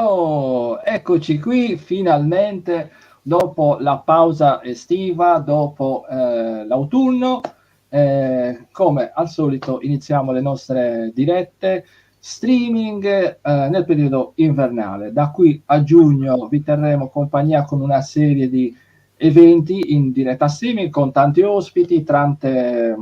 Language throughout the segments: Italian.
Oh, eccoci qui finalmente dopo la pausa estiva, dopo l'autunno. Come al solito iniziamo le nostre dirette streaming nel periodo invernale. Da qui a giugno vi terremo compagnia con una serie di eventi in diretta streaming con tanti ospiti, tanti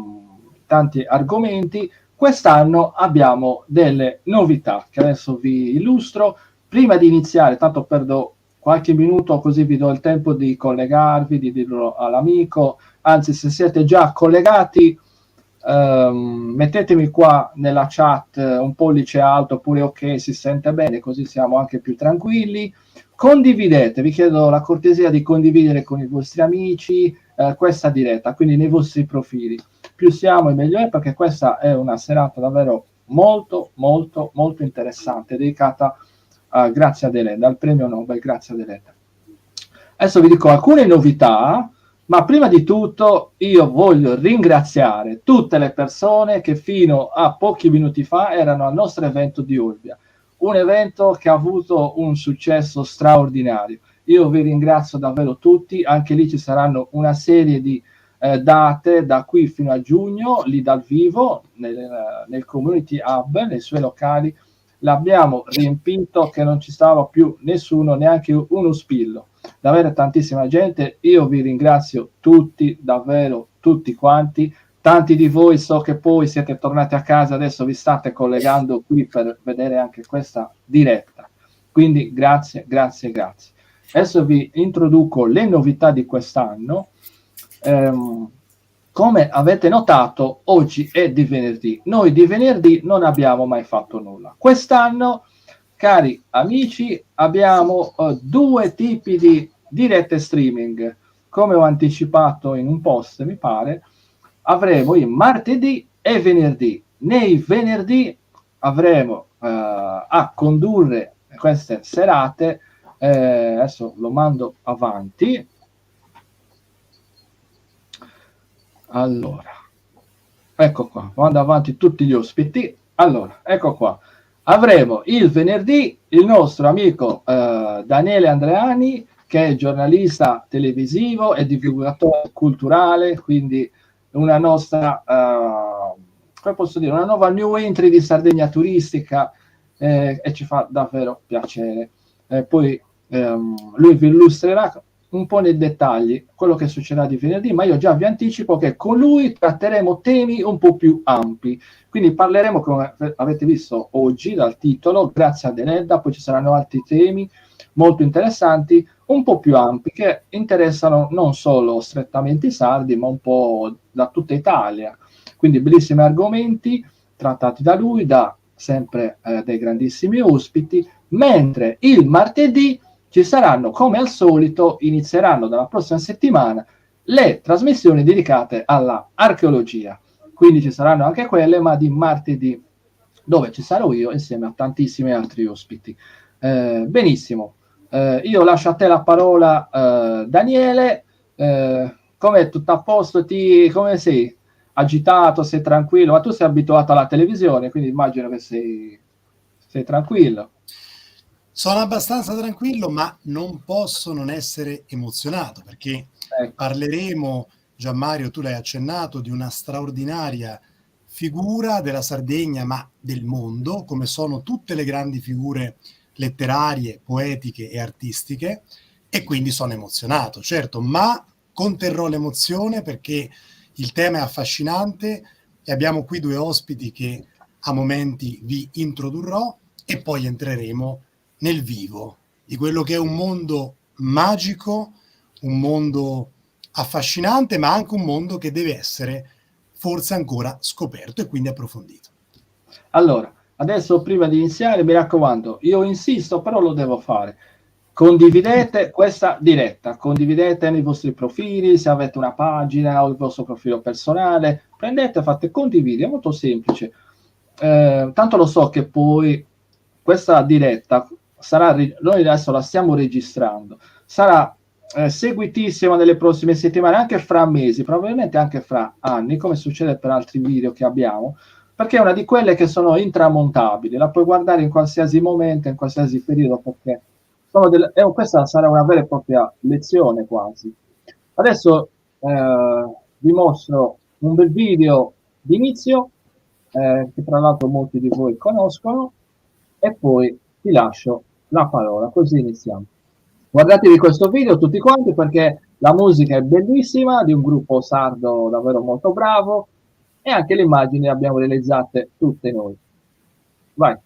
argomenti. Quest'anno abbiamo delle novità che adesso vi illustro. Prima di iniziare, tanto perdo qualche minuto così vi do il tempo di collegarvi, di dirlo all'amico, anzi se siete già collegati mettetemi qua nella chat un pollice alto oppure ok, si sente bene, così siamo anche più tranquilli. Condividete, vi chiedo la cortesia di condividere con i vostri amici questa diretta, quindi nei vostri profili. Più siamo e meglio è, perché questa è una serata davvero molto molto molto interessante, dedicata a Grazia Deledda, al premio Nobel Grazia Deledda. Adesso vi dico alcune novità, ma prima di tutto io voglio ringraziare tutte le persone che fino a pochi minuti fa erano al nostro evento di Olbia, un evento che ha avuto un successo straordinario. Io vi ringrazio davvero tutti, anche lì ci saranno una serie di date da qui fino a giugno, lì dal vivo, nel Community Hub, nei suoi locali. L'abbiamo riempito che non ci stava più nessuno, neanche uno spillo. Davvero tantissima gente. Io vi ringrazio tutti, davvero tutti quanti. Tanti di voi so che poi siete tornati a casa, adesso vi state collegando qui per vedere anche questa diretta. Quindi grazie, grazie, grazie. Adesso vi introduco le novità di quest'anno. Come avete notato, oggi è di venerdì. Noi di venerdì non abbiamo mai fatto nulla. Quest'anno, cari amici, abbiamo due tipi di dirette streaming. Come ho anticipato in un post, mi pare, avremo il martedì e venerdì. Nei venerdì avremo a condurre queste serate, adesso lo mando avanti. Allora, ecco qua, mando avanti tutti gli ospiti. Allora, ecco qua. Avremo il venerdì il nostro amico Daniele Andreani, che è giornalista televisivo e divulgatore culturale, quindi una nostra, come posso dire, una nuova new entry di Sardegna turistica, e ci fa davvero piacere. Poi lui vi illustrerà un po' nei dettagli quello che succederà di venerdì, ma io già vi anticipo che con lui tratteremo temi un po' più ampi. Quindi parleremo, come avete visto oggi dal titolo, Grazia Deledda, poi ci saranno altri temi molto interessanti, un po' più ampi, che interessano non solo strettamente i sardi, ma un po' da tutta Italia. Quindi bellissimi argomenti trattati da lui, da sempre dei grandissimi ospiti, mentre il martedì ci saranno, come al solito, inizieranno dalla prossima settimana le trasmissioni dedicate alla archeologia. Quindi ci saranno anche quelle, ma di martedì, dove ci sarò io insieme a tantissimi altri ospiti. Benissimo, io lascio a te la parola, Daniele. Come tutto a posto? Come sei? Agitato? Sei tranquillo? Ma tu sei abituato alla televisione, quindi immagino che sei tranquillo. Sono abbastanza tranquillo, ma non posso non essere emozionato, perché parleremo, Gianmario, tu l'hai accennato, di una straordinaria figura della Sardegna, ma del mondo, come sono tutte le grandi figure letterarie, poetiche e artistiche, e quindi sono emozionato, certo, ma conterrò l'emozione perché il tema è affascinante e abbiamo qui due ospiti che a momenti vi introdurrò e poi entreremo nel vivo di quello che è un mondo magico, un mondo affascinante, ma anche un mondo che deve essere forse ancora scoperto e quindi approfondito. Allora, adesso prima di iniziare, mi raccomando, io insisto, però lo devo fare. Condividete questa diretta, condividete nei vostri profili, se avete una pagina o il vostro profilo personale, prendete, fate condividere, è molto semplice. Tanto lo so che poi questa diretta sarà, noi adesso la stiamo registrando, sarà seguitissima nelle prossime settimane, anche fra mesi, probabilmente anche fra anni, come succede per altri video che abbiamo, perché è una di quelle che sono intramontabili, la puoi guardare in qualsiasi momento, in qualsiasi periodo, perché questa sarà una vera e propria lezione quasi. Adesso vi mostro un bel video d'inizio, che tra l'altro molti di voi conoscono, e poi ti lascio la parola, così iniziamo. Guardatevi questo video tutti quanti, perché la musica è bellissima, di un gruppo sardo davvero molto bravo, e anche le immagini le abbiamo realizzate tutte noi. Vai.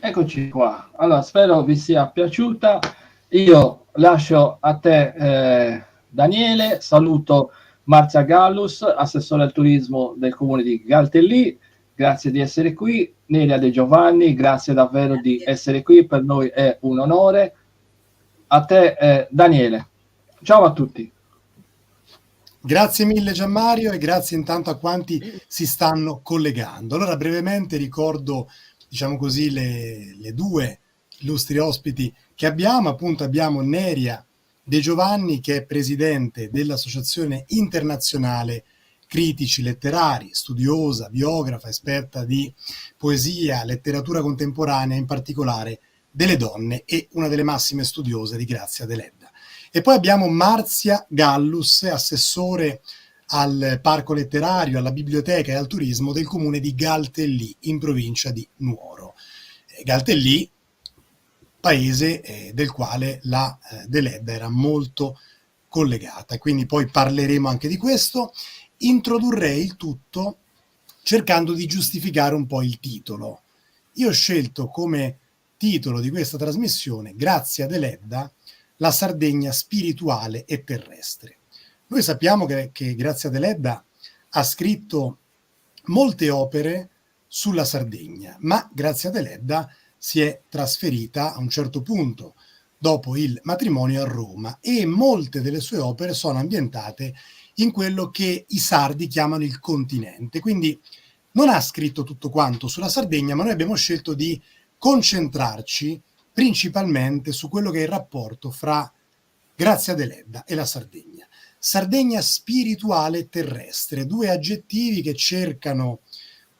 Eccoci qua. Allora, spero vi sia piaciuta. Io lascio a te, Daniele, saluto Marzia Gallus, assessore al turismo del comune di Galtellì. Grazie di essere qui. Nelia De Giovanni, grazie davvero di essere qui, per noi è un onore. A te, Daniele. Ciao a tutti. Grazie mille Gianmario e grazie intanto a quanti si stanno collegando. Allora brevemente ricordo, diciamo così, le due illustri ospiti che abbiamo. Appunto abbiamo Nelia De Giovanni, che è presidente dell'Associazione Internazionale Critici Letterari, studiosa, biografa, esperta di poesia, letteratura contemporanea, in particolare delle donne, e una delle massime studiose di Grazia Deledda. E poi abbiamo Marzia Gallus, assessore al parco letterario, alla biblioteca e al turismo del comune di Galtellì, in provincia di Nuoro. Galtellì, paese del quale la Deledda era molto collegata, quindi poi parleremo anche di questo. Introdurrei il tutto cercando di giustificare un po' il titolo. Io ho scelto come titolo di questa trasmissione Grazia Deledda, la Sardegna spirituale e terrestre. Noi sappiamo che Grazia Deledda ha scritto molte opere sulla Sardegna, ma Grazia Deledda si è trasferita a un certo punto dopo il matrimonio a Roma, e molte delle sue opere sono ambientate in quello che i sardi chiamano il continente. Quindi non ha scritto tutto quanto sulla Sardegna, ma noi abbiamo scelto di concentrarci principalmente su quello che è il rapporto fra Grazia Deledda e la Sardegna. Sardegna spirituale e terrestre, due aggettivi che cercano,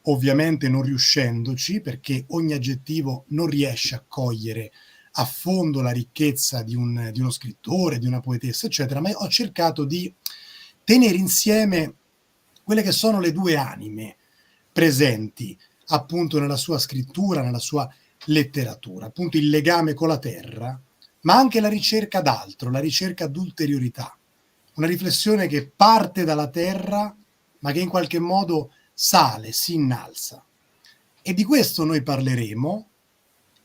ovviamente non riuscendoci, perché ogni aggettivo non riesce a cogliere a fondo la ricchezza di uno scrittore, di una poetessa, eccetera, ma ho cercato di tenere insieme quelle che sono le due anime presenti appunto nella sua scrittura, nella sua letteratura, appunto il legame con la terra, ma anche la ricerca d'altro, la ricerca d'ulteriorità, una riflessione che parte dalla terra, ma che in qualche modo sale, si innalza. E di questo noi parleremo.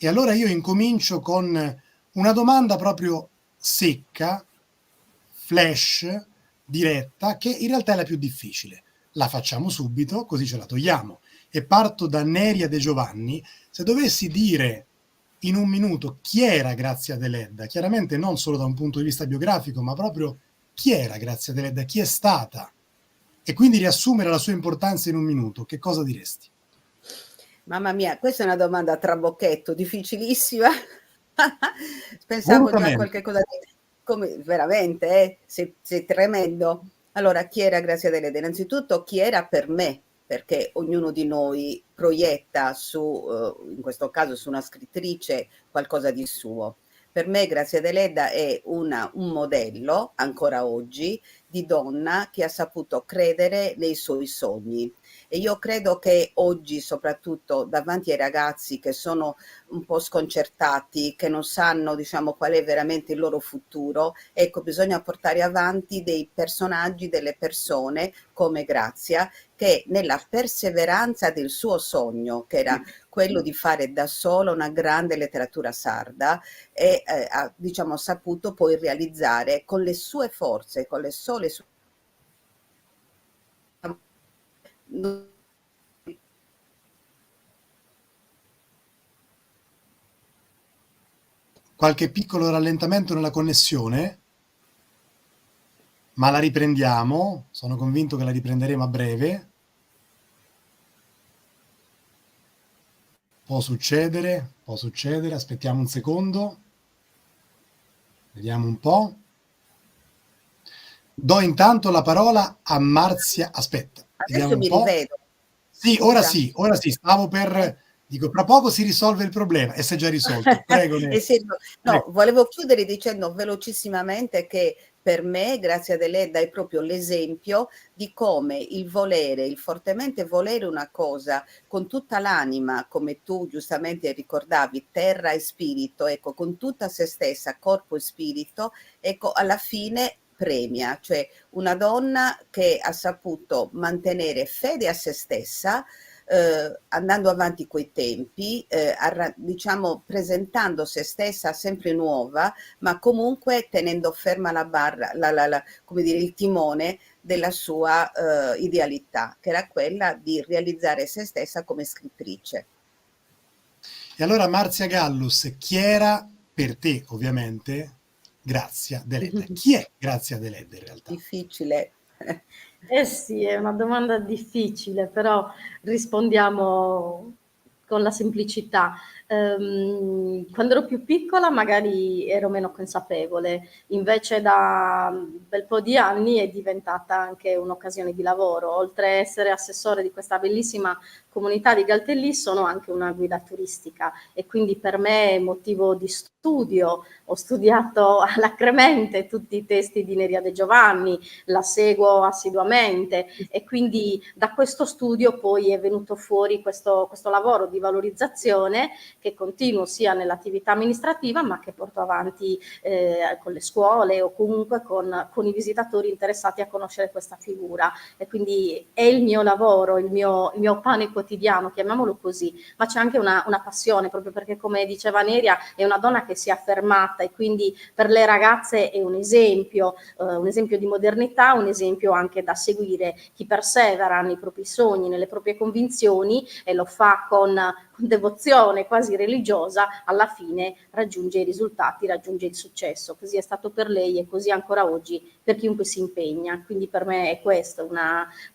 E allora io incomincio con una domanda proprio secca, flash, diretta, che in realtà è la più difficile. La facciamo subito, così ce la togliamo. E parto da Neria De Giovanni. Se dovessi dire in un minuto chi era Grazia Deledda, chiaramente non solo da un punto di vista biografico, ma proprio chi era Grazia Deledda, chi è stata, e quindi riassumere la sua importanza in un minuto, che cosa diresti? Mamma mia, questa è una domanda a trabocchetto, difficilissima. Pensavo già a qualche cosa di... Come, veramente, sei tremendo. Allora, chi era Grazia Deledda? Innanzitutto, chi era per me? Perché ognuno di noi proietta su, in questo caso su una scrittrice, qualcosa di suo. Per me Grazia Deledda è un modello, ancora oggi, di donna che ha saputo credere nei suoi sogni. E io credo che oggi, soprattutto davanti ai ragazzi che sono un po' sconcertati, che non sanno, diciamo, qual è veramente il loro futuro, ecco, bisogna portare avanti dei personaggi, delle persone come Grazia, che nella perseveranza del suo sogno, che era quello di fare da sola una grande letteratura sarda, e ha, diciamo, saputo poi realizzare con le sue forze, con le sole sue... Qualche piccolo rallentamento nella connessione, ma la riprendiamo. Sono convinto che la riprenderemo a breve. Può succedere, aspettiamo un secondo. Vediamo un po'. Do intanto la parola a Marzia. Aspetta, adesso mi rivedo. Sì, ora sì, stavo per... Dico, tra poco si risolve il problema, e si è già risolto. Prego. No, volevo chiudere dicendo velocissimamente che per me Grazia Deledda è proprio l'esempio di come il volere, il fortemente volere una cosa con tutta l'anima, come tu giustamente ricordavi, terra e spirito, ecco, con tutta se stessa, corpo e spirito, ecco, alla fine premia, cioè una donna che ha saputo mantenere fede a se stessa, andando avanti coi tempi, diciamo presentando se stessa sempre nuova, ma comunque tenendo ferma la barra, come dire, il timone della sua idealità, che era quella di realizzare se stessa come scrittrice. E allora Marzia Gallus, chi era per te, ovviamente, Grazia Deledda? Chi è Grazia Deledda in realtà? Difficile. Sì, è una domanda difficile, però rispondiamo con la semplicità. Quando ero più piccola magari ero meno consapevole, invece da un bel po' di anni è diventata anche un'occasione di lavoro. Oltre a essere assessore di questa bellissima comunità di Galtellì, sono anche una guida turistica e quindi per me è motivo di studio. Ho studiato alacremente tutti i testi di Neria De Giovanni, la seguo assiduamente e quindi da questo studio poi è venuto fuori questo lavoro di valorizzazione che continuo sia nell'attività amministrativa ma che porto avanti con le scuole o comunque con i visitatori interessati a conoscere questa figura, e quindi è il mio lavoro, il mio pane quotidiano, chiamiamolo così, ma c'è anche una passione, proprio perché come diceva Neria è una donna che si è affermata e quindi per le ragazze è un esempio di modernità, un esempio anche da seguire. Chi persevera nei propri sogni, nelle proprie convinzioni e lo fa con devozione quasi religiosa, alla fine raggiunge i risultati, raggiunge il successo. Così è stato per lei e così ancora oggi per chiunque si impegna. Quindi per me è questo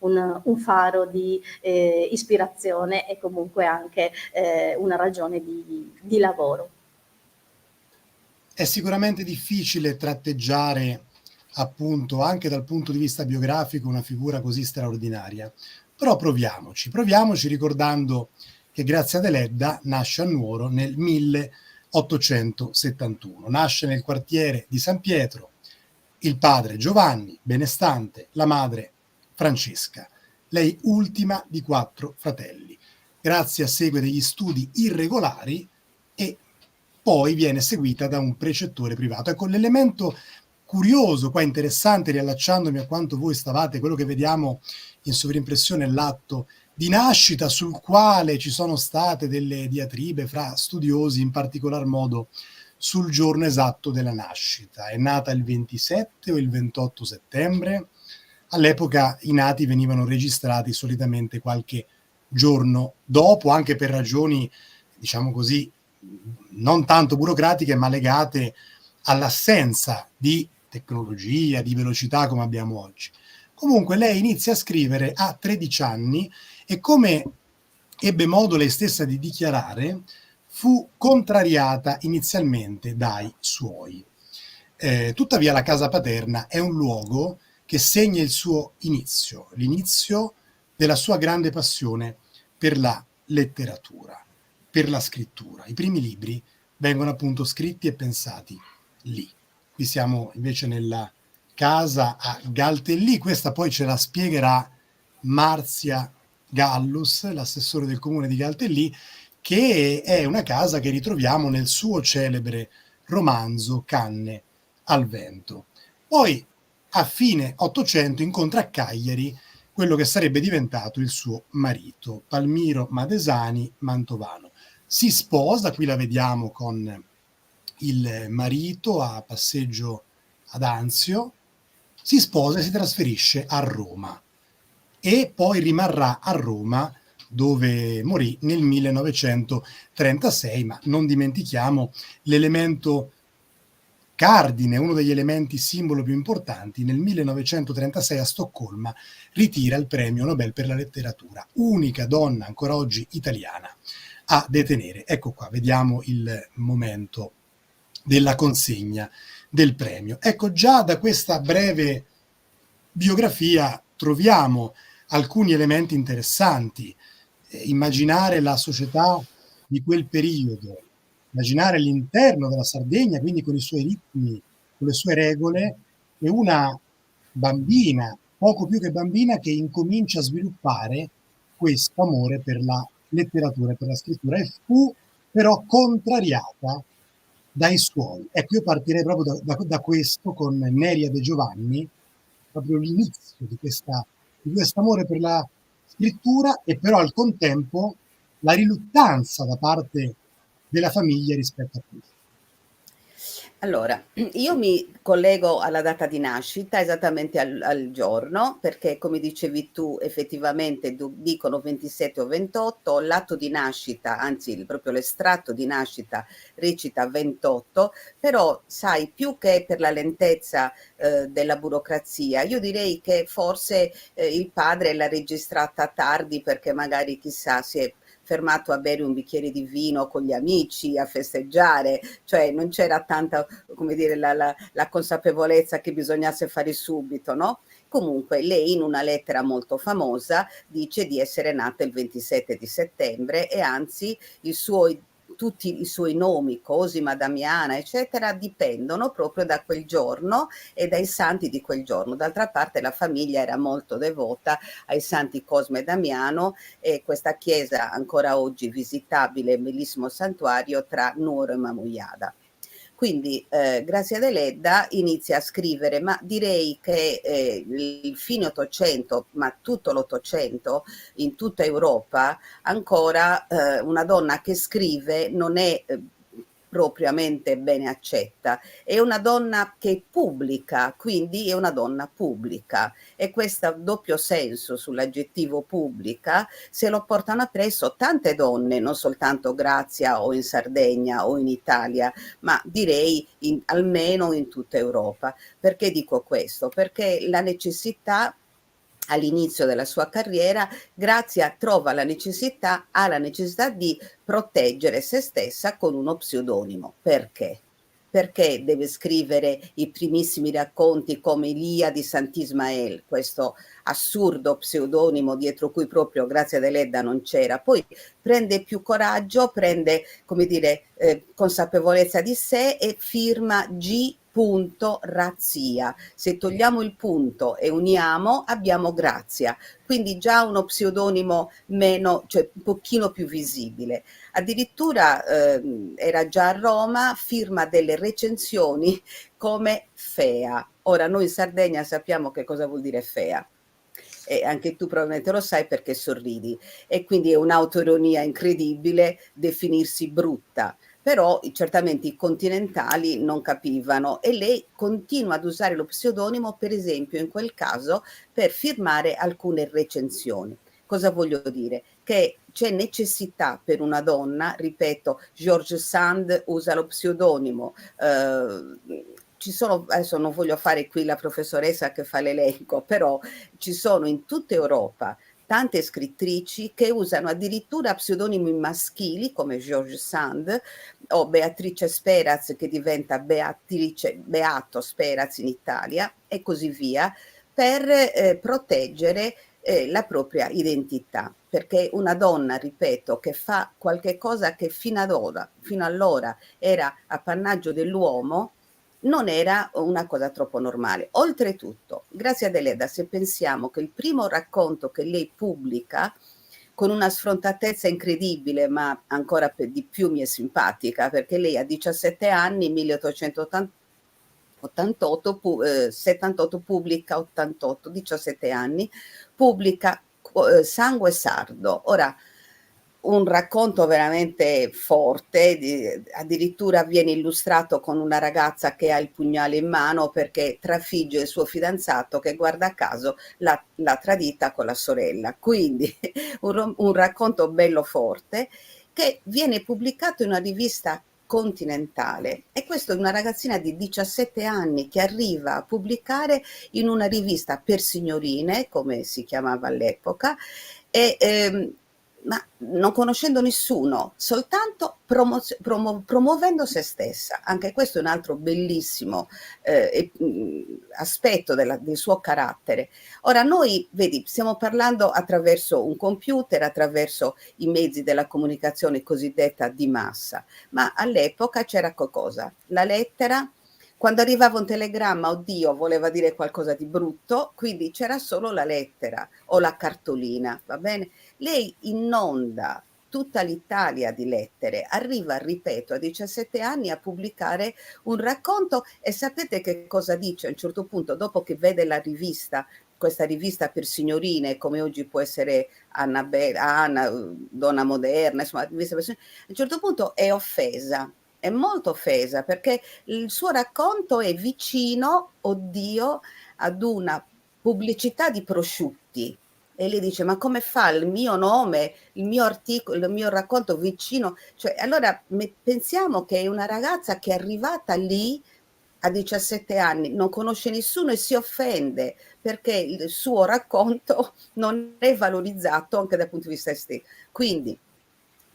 un faro di ispirazione e comunque anche una ragione di lavoro. È sicuramente difficile tratteggiare, appunto, anche dal punto di vista biografico, una figura così straordinaria. Però proviamoci ricordando che Grazia Deledda nasce a Nuoro nel 1871. Nasce nel quartiere di San Pietro, il padre Giovanni, benestante, la madre Francesca. Lei ultima di 4 fratelli. Grazia segue degli studi irregolari e poi viene seguita da un precettore privato. Ecco, l'elemento curioso, qua interessante, riallacciandomi a quanto voi stavate, quello che vediamo in sovrimpressione è l'atto di nascita, sul quale ci sono state delle diatribe fra studiosi, in particolar modo sul giorno esatto della nascita. È nata il 27 o il 28 settembre? All'epoca i nati venivano registrati solitamente qualche giorno dopo, anche per ragioni, diciamo così, non tanto burocratiche, ma legate all'assenza di tecnologia, di velocità come abbiamo oggi. Comunque lei inizia a scrivere a 13 anni e, come ebbe modo lei stessa di dichiarare, fu contrariata inizialmente dai suoi. Tuttavia la casa paterna è un luogo che segna il suo inizio, l'inizio della sua grande passione per la letteratura, per la scrittura. I primi libri vengono appunto scritti e pensati lì. Qui siamo invece nella casa a Galtellì, questa poi ce la spiegherà Marzia Gallus, l'assessore del comune di Galtellì, che è una casa che ritroviamo nel suo celebre romanzo Canne al vento. Poi a fine Ottocento incontra a Cagliari quello che sarebbe diventato il suo marito, Palmiro Madesani Mantovano. Si sposa, qui la vediamo con il marito a passeggio ad Anzio, si sposa e si trasferisce a Roma e poi rimarrà a Roma, dove morì nel 1936, ma non dimentichiamo l'elemento cardine, uno degli elementi simbolo più importanti. Nel 1936 a Stoccolma ritira il premio Nobel per la letteratura, unica donna ancora oggi italiana a detenere. Ecco qua, vediamo il momento della consegna del premio. Ecco, già da questa breve biografia troviamo alcuni elementi interessanti. Immaginare la società di quel periodo, immaginare l'interno della Sardegna, quindi con i suoi ritmi, con le sue regole, e una bambina, poco più che bambina, che incomincia a sviluppare questo amore per la letteratura e per la scrittura, e fu però contrariata dai suoi. Ecco, io partirei proprio da questo, con Neria De Giovanni, proprio l'inizio di questo amore per la scrittura, e però al contempo la riluttanza da parte della famiglia rispetto a questo. Allora, io mi collego alla data di nascita, esattamente al giorno, perché come dicevi tu, effettivamente dicono 27 o 28, l'atto di nascita, anzi proprio l'estratto di nascita recita 28, però sai, più che per la lentezza della burocrazia, io direi che forse il padre l'ha registrata tardi perché magari chissà si è fermato a bere un bicchiere di vino con gli amici, a festeggiare, cioè non c'era tanta, come dire, la consapevolezza che bisognasse fare subito, no? Comunque lei in una lettera molto famosa dice di essere nata il 27 di settembre e anzi tutti i suoi nomi, Cosima, Damiana, eccetera, dipendono proprio da quel giorno e dai santi di quel giorno. D'altra parte la famiglia era molto devota ai santi Cosma e Damiano e questa chiesa ancora oggi visitabile, bellissimo santuario tra Nuoro e Mamuyada. Quindi Grazia Deledda inizia a scrivere, ma direi che il fine Ottocento, ma tutto l'Ottocento, in tutta Europa, ancora una donna che scrive non è propriamente bene accetta, è una donna che pubblica, quindi è una donna pubblica, e questo doppio senso sull'aggettivo pubblica se lo portano appresso tante donne, non soltanto Grazia o in Sardegna o in Italia, ma direi almeno in tutta Europa. Perché dico questo? Perché la necessità, all'inizio della sua carriera, Grazia ha la necessità di proteggere se stessa con uno pseudonimo. Perché? Perché deve scrivere i primissimi racconti come Ilia di Sant'Ismael, questo assurdo pseudonimo dietro cui proprio Grazia Deledda non c'era. Poi prende più coraggio, prende, come dire, consapevolezza di sé e firma G. Razzia. Se togliamo il punto e uniamo abbiamo Grazia, quindi già uno pseudonimo meno, cioè un pochino più visibile. Addirittura era già a Roma, firma delle recensioni come Fea. Ora noi in Sardegna sappiamo che cosa vuol dire Fea. E anche tu probabilmente lo sai perché sorridi, e quindi è un'autoironia incredibile definirsi brutta. Però certamente i continentali non capivano e lei continua ad usare lo pseudonimo, per esempio in quel caso, per firmare alcune recensioni. Cosa voglio dire? Che c'è necessità per una donna, ripeto, George Sand usa lo pseudonimo, ci sono, adesso non voglio fare qui la professoressa che fa l'elenco, però ci sono in tutta Europa tante scrittrici che usano addirittura pseudonimi maschili come George Sand o Beatrice Speraz, che diventa Beato Speraz in Italia, e così via, per proteggere la propria identità, perché una donna, ripeto, che fa qualche cosa che fino allora era appannaggio dell'uomo, non era una cosa troppo normale. Oltretutto, Grazia Deledda, se pensiamo che il primo racconto che lei pubblica, con una sfrontatezza incredibile, ma ancora di più mi è simpatica, perché lei a 17 anni, 78 pubblica, 88, 17 anni, pubblica Sangue Sardo. Ora, un racconto veramente forte, addirittura viene illustrato con una ragazza che ha il pugnale in mano perché trafigge il suo fidanzato che, guarda caso, l'ha tradita con la sorella. Quindi un racconto bello forte che viene pubblicato in una rivista continentale, e questo è una ragazzina di 17 anni che arriva a pubblicare in una rivista per signorine, come si chiamava all'epoca, e ma non conoscendo nessuno, soltanto promuovendo se stessa. Anche questo è un altro bellissimo aspetto del suo carattere. Ora noi, vedi, stiamo parlando attraverso un computer, attraverso i mezzi della comunicazione cosiddetta di massa, ma all'epoca c'era qualcosa, la lettera. Quando arrivava un telegramma, oddio, voleva dire qualcosa di brutto, quindi c'era solo la lettera o la cartolina, va bene? Lei inonda tutta l'Italia di lettere, arriva, ripeto, a 17 anni a pubblicare un racconto, e sapete che cosa dice a un certo punto, dopo che vede la rivista, questa rivista per signorine, come oggi può essere Anna, Donna Moderna, insomma, rivista per signorine, a un certo punto è offesa. È molto offesa perché il suo racconto è vicino, oddio, ad una pubblicità di prosciutti, e lei dice: ma come fa il mio nome, il mio articolo, il mio racconto vicino? Cioè, allora pensiamo che è una ragazza che è arrivata lì a 17 anni, non conosce nessuno e si offende perché suo racconto non è valorizzato anche dal punto di vista estetico. Quindi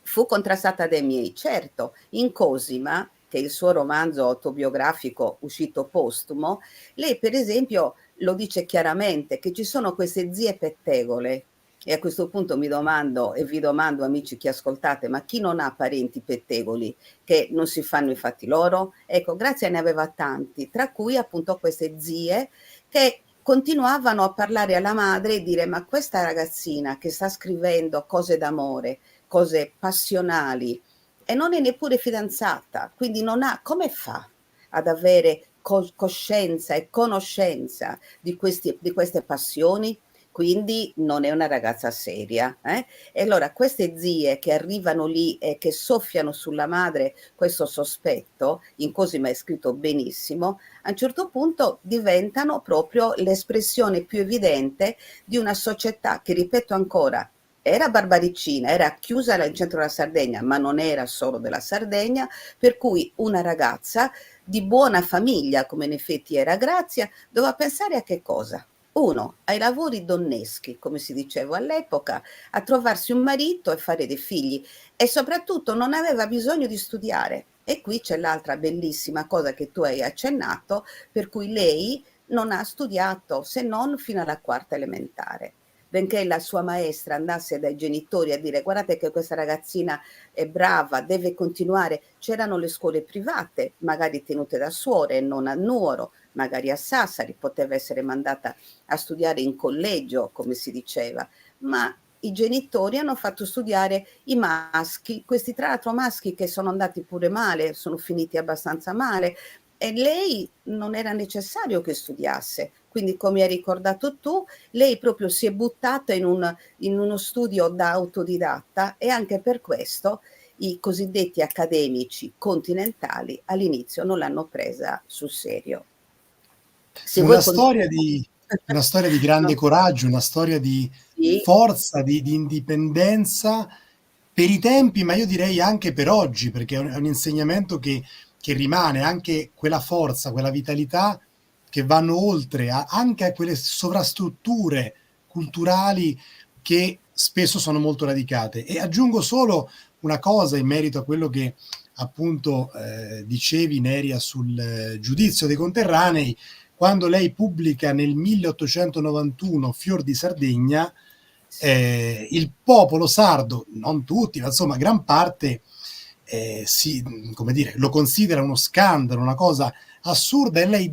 fu contrastata dai miei. Certo, in Cosima, che è il suo romanzo autobiografico uscito postumo, lei per esempio lo dice chiaramente che ci sono queste zie pettegole. E a questo punto mi domando, e vi domando amici che ascoltate, ma chi non ha parenti pettegoli che non si fanno i fatti loro? Ecco, Grazia ne aveva tanti, tra cui appunto queste zie che continuavano a parlare alla madre e dire: ma questa ragazzina che sta scrivendo cose d'amore, cose passionali, e non è neppure fidanzata, quindi non ha, come fa ad avere coscienza e conoscenza di queste passioni? Quindi non è una ragazza seria. E allora queste zie che arrivano lì e che soffiano sulla madre questo sospetto, in Cosima è scritto benissimo, a un certo punto diventano proprio l'espressione più evidente di una società che, ripeto ancora, era barbaricina, era chiusa nel centro della Sardegna, ma non era solo della Sardegna, per cui una ragazza di buona famiglia, come in effetti era Grazia, doveva pensare a che cosa? Uno, ai lavori donneschi, come si diceva all'epoca, a trovarsi un marito e fare dei figli, e soprattutto non aveva bisogno di studiare. E qui c'è l'altra bellissima cosa che tu hai accennato, per cui lei non ha studiato se non fino alla quarta elementare. Benché la sua maestra andasse dai genitori a dire: guardate che questa ragazzina è brava, deve continuare. C'erano le scuole private, magari tenute da suore e non a Nuoro, magari a Sassari, poteva essere mandata a studiare in collegio, come si diceva, ma i genitori hanno fatto studiare i maschi, questi tra l'altro maschi che sono andati pure male, sono finiti abbastanza male, e lei non era necessario che studiasse. Quindi, come hai ricordato tu, lei proprio si è buttata in uno studio da autodidatta, e anche per questo i cosiddetti accademici continentali all'inizio non l'hanno presa sul serio. Se Una voi storia di, una storia di grande no. coraggio, una storia di Sì, forza, di indipendenza per i tempi, ma io direi anche per oggi, perché è un insegnamento che rimane, anche quella forza, quella vitalità che vanno oltre anche a quelle sovrastrutture culturali che spesso sono molto radicate. E aggiungo solo una cosa in merito a quello che appunto dicevi, Neria, sul giudizio dei conterranei. Quando lei pubblica nel 1891 Fior di Sardegna, il popolo sardo, non tutti, ma insomma gran parte, come dire, lo considera uno scandalo, una cosa assurda, e lei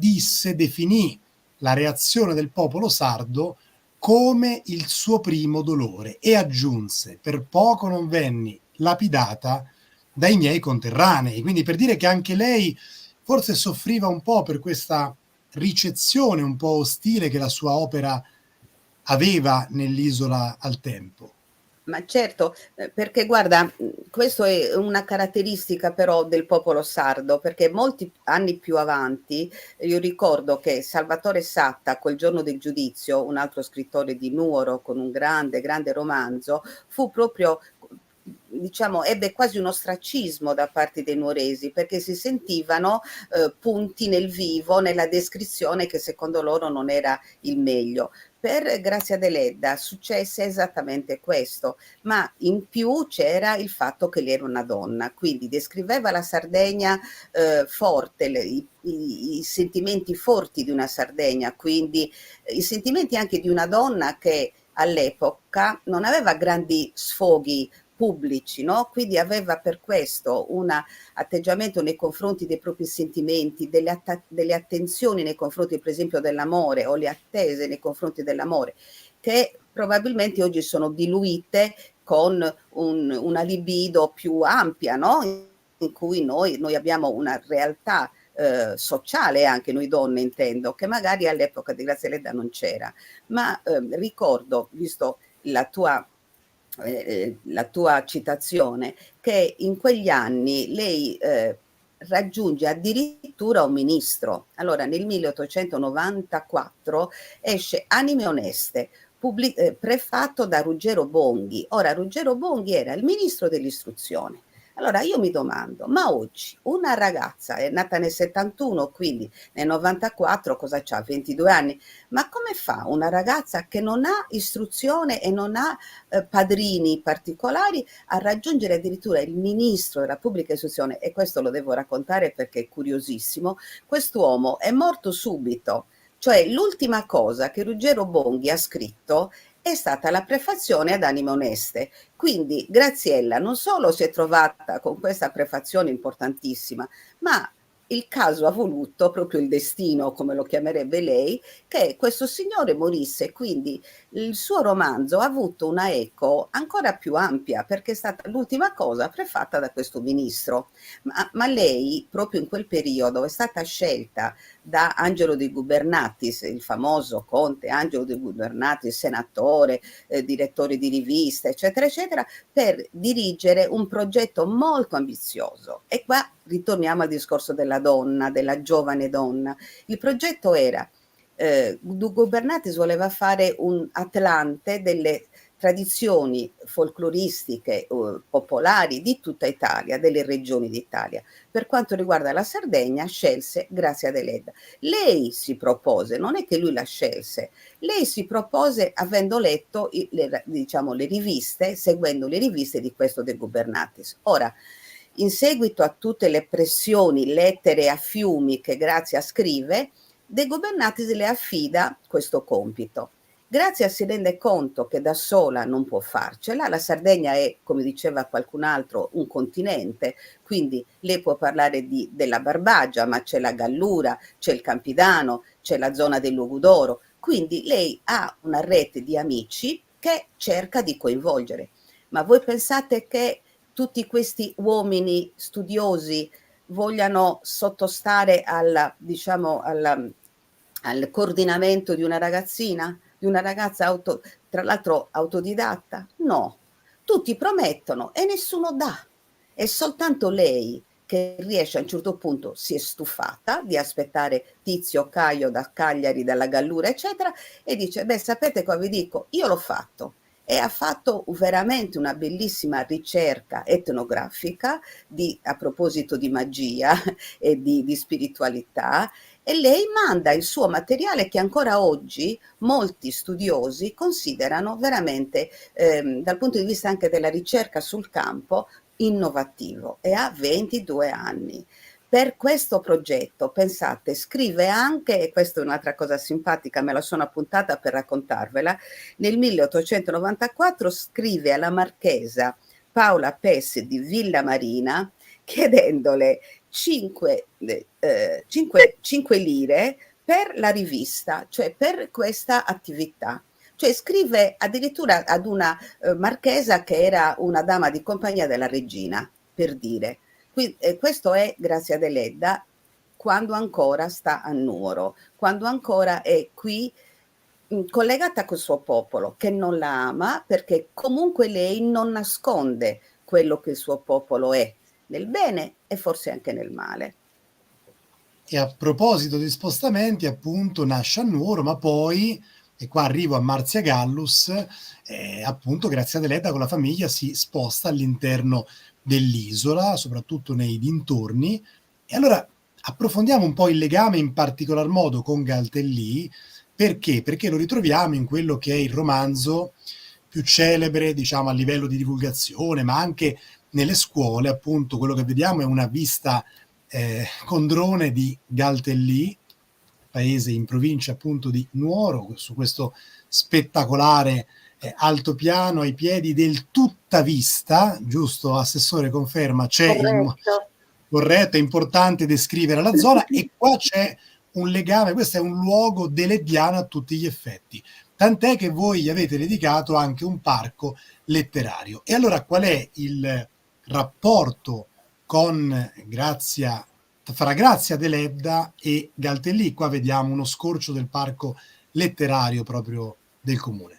definì la reazione del popolo sardo come il suo primo dolore, e aggiunse: per poco non venni lapidata dai miei conterranei. Quindi, per dire che anche lei forse soffriva un po' per questa ricezione un po' ostile che la sua opera aveva nell'isola al tempo. ma certo, perché guarda, questo è una caratteristica però del popolo sardo, perché molti anni più avanti, io ricordo che Salvatore Satta, Quel giorno del giudizio, un altro scrittore di Nuoro con un grande, grande romanzo, fu proprio, diciamo, ebbe quasi un ostracismo da parte dei nuoresi, perché si sentivano punti nel vivo, nella descrizione che secondo loro non era il meglio. Per Grazia Deledda successe esattamente questo, ma in più c'era il fatto che lei era una donna, quindi descriveva la Sardegna forte, i sentimenti forti di una Sardegna, quindi i sentimenti anche di una donna che all'epoca non aveva grandi sfoghi pubblici, no? Quindi aveva per questo un atteggiamento nei confronti dei propri sentimenti, delle attenzioni nei confronti per esempio dell'amore, o le attese nei confronti dell'amore, che probabilmente oggi sono diluite con una libido più ampia, no? In cui noi abbiamo una realtà sociale, anche noi donne intendo, che magari all'epoca di Grazia Deledda non c'era. Ma ricordo, visto la tua citazione, che in quegli anni lei raggiunge addirittura un ministro. Allora, nel 1894 esce Anime Oneste, prefatto da Ruggero Bonghi. Ora, Ruggero Bonghi era il ministro dell'istruzione. Allora io mi domando, ma oggi una ragazza è nata nel 71, quindi nel 94 cosa c'ha? 22 anni, ma come fa una ragazza che non ha istruzione e non ha padrini particolari a raggiungere addirittura il ministro della pubblica istruzione? E questo lo devo raccontare perché è curiosissimo. Quest'uomo è morto subito, cioè l'ultima cosa che Ruggero Bonghi ha scritto è stata la prefazione ad Anime Oneste. Quindi Graziella non solo si è trovata con questa prefazione importantissima, ma il caso ha voluto, proprio il destino, come lo chiamerebbe lei, che questo signore morisse. Quindi il suo romanzo ha avuto una eco ancora più ampia, perché è stata l'ultima cosa prefatta da questo ministro. Ma lei, proprio in quel periodo, è stata scelta da Angelo De Gubernatis, il famoso conte Angelo De Gubernatis, senatore, direttore di riviste, eccetera, eccetera, per dirigere un progetto molto ambizioso. E qua ritorniamo al discorso della donna, della giovane donna. Il progetto era, Gubernatis voleva fare un Atlante delle tradizioni folcloristiche popolari di tutta Italia, delle regioni d'Italia. Per quanto riguarda la Sardegna, scelse Grazia Deledda. Lei si propose, non è che lui la scelse, lei si propose avendo letto le riviste, seguendo le riviste di questo De Gubernatis. Ora, in seguito a tutte le pressioni, lettere a fiumi che Grazia scrive, De Gubernatis le affida questo compito. Grazia si rende conto che da sola non può farcela, la Sardegna è, come diceva qualcun altro, un continente, quindi lei può parlare della Barbagia, ma c'è la Gallura, c'è il Campidano, c'è la zona del Logudoro, quindi lei ha una rete di amici che cerca di coinvolgere. Ma voi pensate che tutti questi uomini studiosi vogliano sottostare al coordinamento di una ragazzina, di una ragazza tra l'altro autodidatta? No, tutti promettono e nessuno dà. È soltanto lei che riesce, a un certo punto si è stufata di aspettare Tizio Caio da Cagliari, dalla Gallura, eccetera, e dice: beh, sapete cosa vi dico? Io l'ho fatto. E ha fatto veramente una bellissima ricerca etnografica a proposito di magia e di spiritualità, e lei manda il suo materiale che ancora oggi molti studiosi considerano veramente, dal punto di vista anche della ricerca sul campo, innovativo, e ha 22 anni. Per questo progetto, pensate, scrive anche, e questa è un'altra cosa simpatica, me la sono appuntata per raccontarvela, nel 1894 scrive alla marchesa Paola Pessi di Villa Marina chiedendole 5 lire per la rivista, cioè per questa attività. Cioè scrive addirittura ad una marchesa che era una dama di compagnia della regina, per dire. Questo è Grazia Deledda quando ancora sta a Nuoro, quando ancora è qui collegata col suo popolo, che non la ama, perché comunque lei non nasconde quello che il suo popolo è, nel bene e forse anche nel male. E a proposito di spostamenti, appunto, nasce a Nuoro, ma poi, e qua arrivo a Marzia Gallus, appunto Grazia Deledda con la famiglia si sposta all'interno dell'isola, soprattutto nei dintorni. E allora approfondiamo un po' il legame in particolar modo con Galtellì. Perché? Perché lo ritroviamo in quello che è il romanzo più celebre, diciamo, a livello di divulgazione, ma anche nelle scuole. Appunto, quello che vediamo è una vista con drone di Galtellì, paese in provincia appunto di Nuoro, su questo spettacolare altopiano ai piedi del Tuttavista, giusto Assessore, conferma? C'è corretto, è importante descrivere la zona e qua c'è un legame, questo è un luogo deleddiano a tutti gli effetti, tant'è che voi gli avete dedicato anche un parco letterario. E allora qual è il rapporto fra Grazia Deledda e Galtellì? Qua vediamo uno scorcio del parco letterario proprio del comune.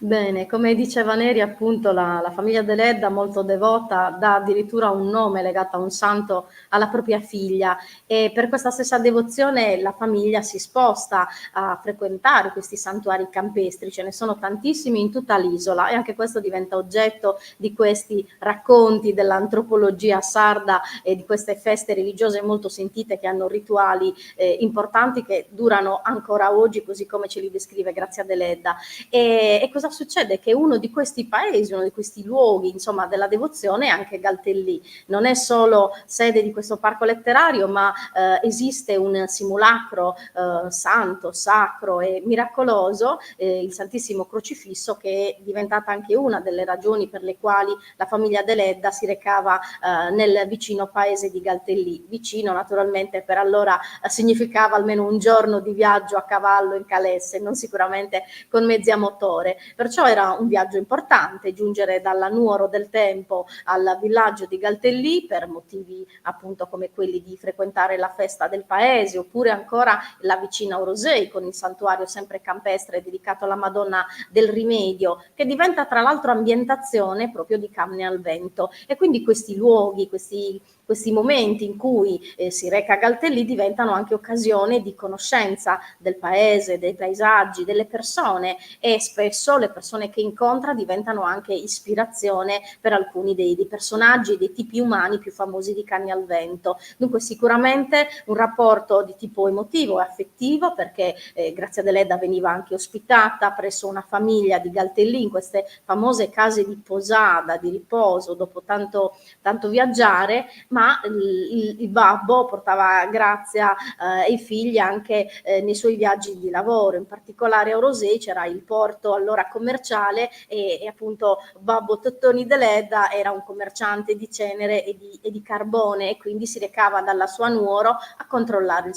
Bene, come diceva Neri, appunto, la famiglia Deledda, molto devota, dà addirittura un nome legato a un santo alla propria figlia, e per questa stessa devozione la famiglia si sposta a frequentare questi santuari campestri. Ce ne sono tantissimi in tutta l'isola, e anche questo diventa oggetto di questi racconti dell'antropologia sarda e di queste feste religiose molto sentite, che hanno rituali importanti, che durano ancora oggi, così come ce li descrive Grazia Deledda. E cosa succede? Che uno di questi paesi, uno di questi luoghi, insomma, della devozione è anche Galtellì. Non è solo sede di questo parco letterario, ma esiste un simulacro santo, sacro e miracoloso, il Santissimo Crocifisso, che è diventata anche una delle ragioni per le quali la famiglia Deledda si recava nel vicino paese di Galtellì. Vicino, naturalmente, per allora significava almeno un giorno di viaggio a cavallo in calesse, non sicuramente con mezzi a motore. Perciò era un viaggio importante giungere dalla Nuoro del Tempo al villaggio di Galtellì, per motivi appunto come quelli di frequentare la festa del paese, oppure ancora la vicina Orosei, con il santuario sempre campestre dedicato alla Madonna del Rimedio, che diventa tra l'altro ambientazione proprio di Canne al Vento. E quindi questi luoghi, questi momenti in cui si reca a Galtellì diventano anche occasione di conoscenza del paese, dei paesaggi, delle persone, e spesso le persone che incontra diventano anche ispirazione per alcuni dei personaggi, dei tipi umani più famosi di Canne al Vento. Dunque sicuramente un rapporto di tipo emotivo e affettivo, perché Grazia Deledda veniva anche ospitata presso una famiglia di Galtellì, in queste famose case di posada, di riposo, dopo tanto viaggiare, ma il babbo portava Grazia e i figli anche nei suoi viaggi di lavoro. In particolare a Orosei c'era il porto allora commerciale, e appunto babbo Tottoni Deledda era un commerciante di cenere e di carbone, e quindi si recava dalla sua Nuoro a controllare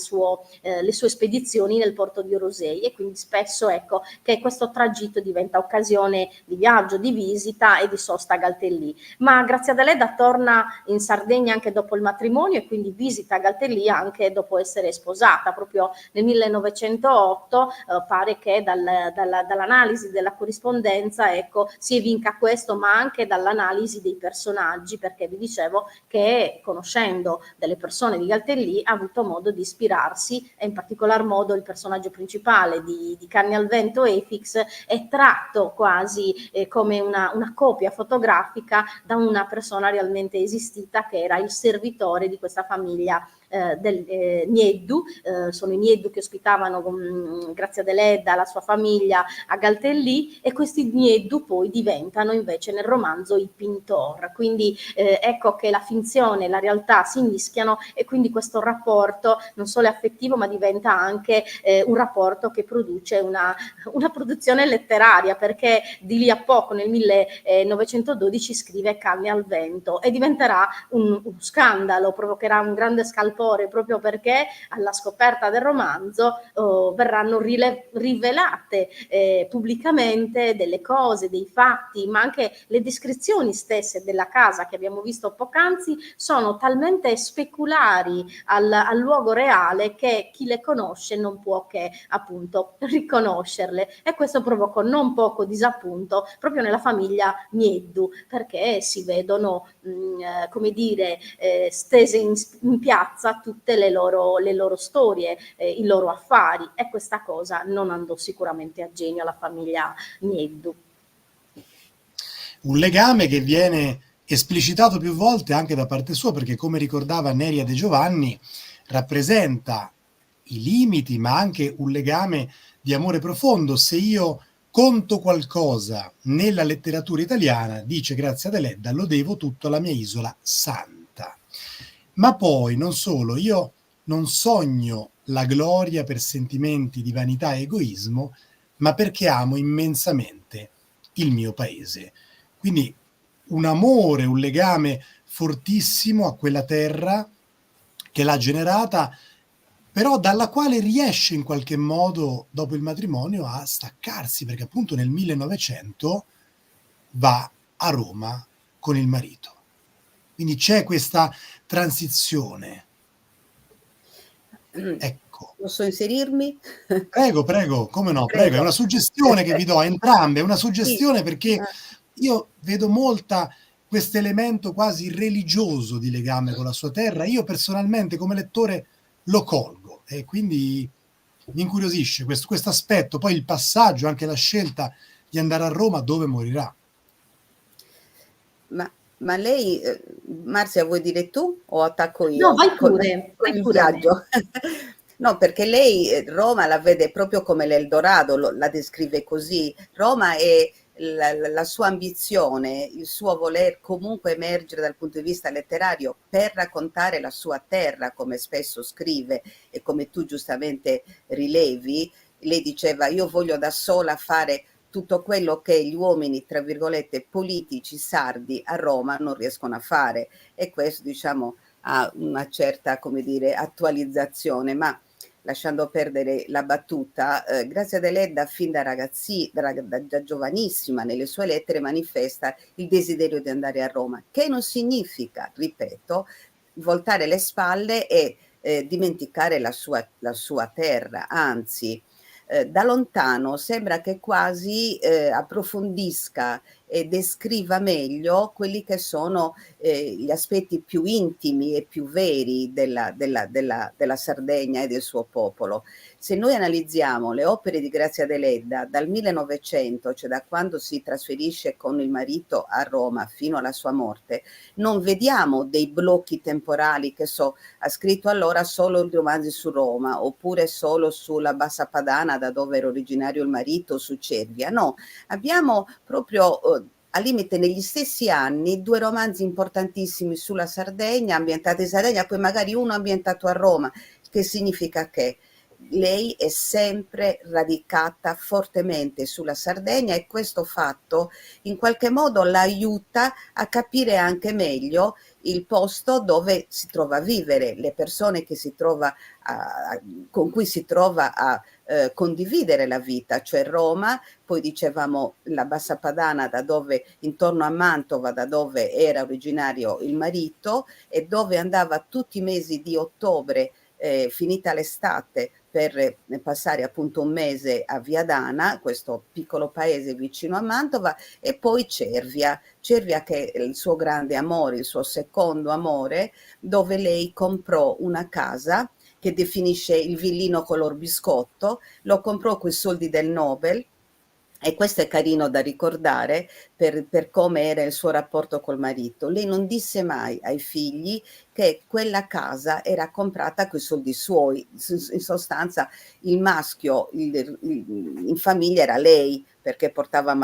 le sue spedizioni nel porto di Orosei, e quindi spesso ecco che questo tragitto diventa occasione di viaggio, di visita e di sosta a Galtellì. Ma Grazia Deledda torna in Sardegna anche dopo il matrimonio, e quindi visita Galtellì anche dopo essere sposata. Proprio nel 1908 pare che dall'analisi della corrispondenza ecco si evinca questo, ma anche dall'analisi dei personaggi, perché vi dicevo che conoscendo delle persone di Galtellì ha avuto modo di ispirarsi, e in particolar modo il personaggio principale di Canne al Vento, Efix, è tratto quasi come una copia fotografica da una persona realmente esistita, che era il servitore di questa famiglia del Nieddu. Sono i Nieddu che ospitavano Grazia Deledda, la sua famiglia a Galtellì, e questi Nieddu poi diventano invece nel romanzo i Pintor. Quindi ecco che la finzione e la realtà si mischiano, e quindi questo rapporto non solo è affettivo, ma diventa anche un rapporto che produce una produzione letteraria, perché di lì a poco nel 1912 scrive Canne al Vento, e diventerà uno scandalo, provocherà un grande scalpore, proprio perché alla scoperta del romanzo verranno rivelate pubblicamente delle cose, dei fatti, ma anche le descrizioni stesse della casa che abbiamo visto poc'anzi sono talmente speculari al luogo reale che chi le conosce non può che appunto riconoscerle, e questo provocò non poco disappunto proprio nella famiglia Nieddu, perché si vedono come dire stese in piazza tutte le loro storie, i loro affari, e questa cosa non andò sicuramente a genio alla famiglia Nieddu. Un legame che viene esplicitato più volte anche da parte sua, perché come ricordava Neria De Giovanni rappresenta i limiti, ma anche un legame di amore profondo. Se io conto qualcosa nella letteratura italiana, dice Grazia Deledda, lo devo tutto alla mia isola santa. Ma poi non solo, io non sogno la gloria per sentimenti di vanità e egoismo, ma perché amo immensamente il mio paese. Quindi un amore, un legame fortissimo a quella terra che l'ha generata, però dalla quale riesce in qualche modo dopo il matrimonio a staccarsi, perché appunto nel 1900 va a Roma con il marito. Quindi c'è questa transizione. Ecco. Ecco. Posso inserirmi? Prego, come no, prego. È Prego. una suggestione che vi do a entrambe, è una suggestione Sì. perché io vedo molta questo elemento quasi religioso di legame con la sua terra. Io personalmente come lettore lo colgo e quindi mi incuriosisce questo aspetto, poi il passaggio, anche la scelta di andare a Roma dove morirà. Ma lei, Marzia, vuoi dire tu o attacco No, io vai con pure, vai il pure a me. viaggio? No, perché lei Roma la vede proprio come l'Eldorado, la descrive così. Roma è la sua ambizione, il suo voler comunque emergere dal punto di vista letterario per raccontare la sua terra, come spesso scrive e come tu giustamente rilevi. Lei diceva: io voglio da sola fare tutto quello che gli uomini, tra virgolette, politici sardi a Roma non riescono a fare, e questo, diciamo, ha una certa, come dire, attualizzazione, ma lasciando perdere la battuta, Grazia Deledda fin da da giovanissima nelle sue lettere manifesta il desiderio di andare a Roma, che non significa, ripeto, voltare le spalle e dimenticare la sua terra, anzi da lontano sembra che quasi approfondisca e descriva meglio quelli che sono gli aspetti più intimi e più veri della Sardegna e del suo popolo. Se noi analizziamo le opere di Grazia Deledda dal 1900, cioè da quando si trasferisce con il marito a Roma fino alla sua morte, non vediamo dei blocchi temporali, che so, ha scritto allora solo romanzi su Roma, oppure solo sulla Bassa Padana, da dove era originario il marito, su Cervia. No, abbiamo proprio al limite negli stessi anni 2 romanzi importantissimi sulla Sardegna, ambientati in Sardegna, poi magari uno ambientato a Roma, che significa che lei è sempre radicata fortemente sulla Sardegna, e questo fatto in qualche modo la aiuta a capire anche meglio il posto dove si trova a vivere, le persone che si trova con cui si trova a condividere la vita, cioè Roma, poi dicevamo la Bassa Padana, da dove, intorno a Mantova, da dove era originario il marito, e dove andava tutti i mesi di ottobre, finita l'estate, per passare appunto un mese a Viadana, questo piccolo paese vicino a Mantova, e poi Cervia che è il suo grande amore, il suo secondo amore, dove lei comprò una casa che definisce il villino color biscotto, lo comprò coi soldi del Nobel. E questo è carino da ricordare per come era il suo rapporto col marito. Lei non disse mai ai figli che quella casa era comprata coi soldi suoi. In sostanza il maschio in famiglia era lei, perché portava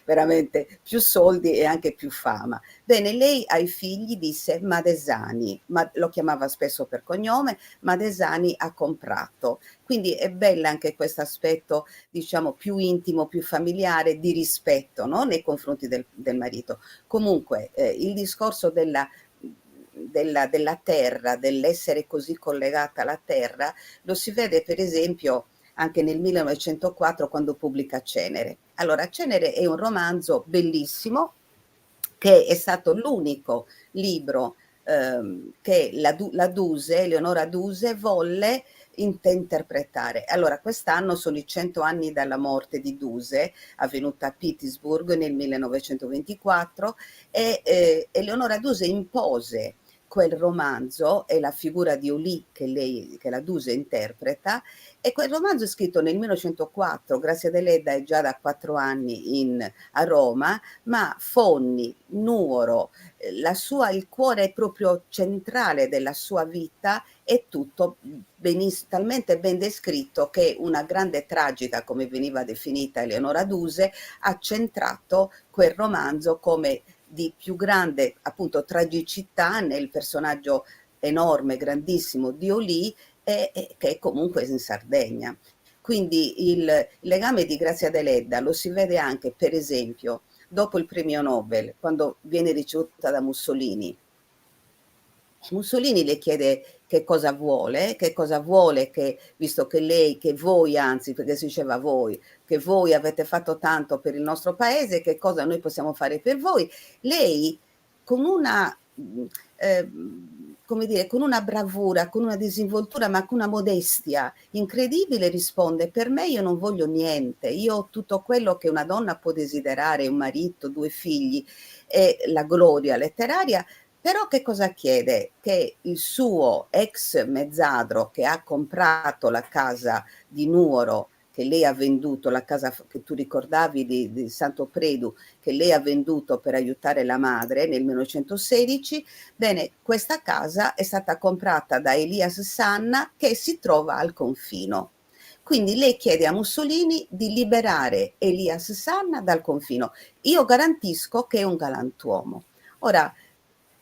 veramente più soldi e anche più fama. Bene, lei ai figli disse Madesani, ma lo chiamava spesso per cognome, Madesani ha comprato. Quindi è bella anche questo aspetto, diciamo, più intimo, più familiare, di rispetto, no? Nei confronti del marito. Comunque il discorso della terra, dell'essere così collegata alla terra, lo si vede per esempio anche nel 1904 quando pubblica Cenere. Allora, Cenere è un romanzo bellissimo, che è stato l'unico libro che la Duse, Eleonora Duse, volle interpretare. Allora, quest'anno sono i 100 anni dalla morte di Duse, avvenuta a Pittsburgh nel 1924, e Eleonora Duse impose quel romanzo e la figura di Olì che la Duse interpreta, e quel romanzo è scritto nel 1904. Grazia Deledda è già da 4 anni a Roma, ma Fonni, Nuoro, il cuore proprio centrale della sua vita è tutto talmente ben descritto che una grande tragica, come veniva definita Eleonora Duse, ha centrato quel romanzo come di più grande appunto tragicità nel personaggio enorme, grandissimo di Olì, che è comunque in Sardegna. Quindi il legame di Grazia Deledda lo si vede anche, per esempio, dopo il premio Nobel, quando viene ricevuta da Mussolini. Mussolini le chiede che cosa vuole, che, visto che lei, che voi, anzi, perché si diceva voi, che voi avete fatto tanto per il nostro paese, che cosa noi possiamo fare per voi. Lei, con una come dire, con una bravura, con una disinvoltura, ma con una modestia incredibile risponde: per me io non voglio niente, io ho tutto quello che una donna può desiderare, un marito, 2 figli e la gloria letteraria. Però che cosa chiede? Che il suo ex mezzadro, che ha comprato la casa di Nuoro, che lei ha venduto, la casa che tu ricordavi di Santo Predu, che lei ha venduto per aiutare la madre nel 1916, bene, questa casa è stata comprata da Elias Sanna, che si trova al confino. Quindi lei chiede a Mussolini di liberare Elias Sanna dal confino. Io garantisco che è un galantuomo. Ora,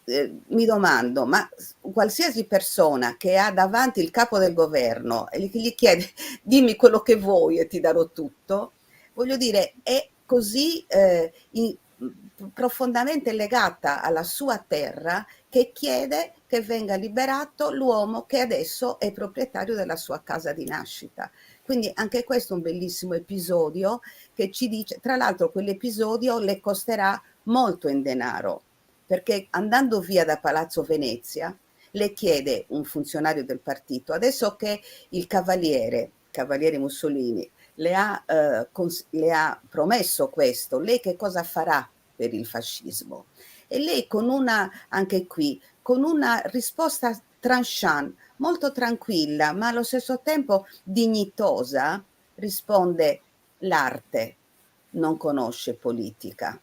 mi domando, ma qualsiasi persona che ha davanti il capo del governo e gli chiede dimmi quello che vuoi e ti darò tutto, voglio dire, è così profondamente legata alla sua terra che chiede che venga liberato l'uomo che adesso è proprietario della sua casa di nascita. Quindi anche questo è un bellissimo episodio che ci dice, tra l'altro quell'episodio le costerà molto in denaro, perché andando via da Palazzo Venezia le chiede un funzionario del partito, adesso che il cavaliere Mussolini le ha promesso questo, lei che cosa farà per il fascismo? E lei anche qui, con una risposta tranchant, molto tranquilla, ma allo stesso tempo dignitosa, risponde: l'arte non conosce politica.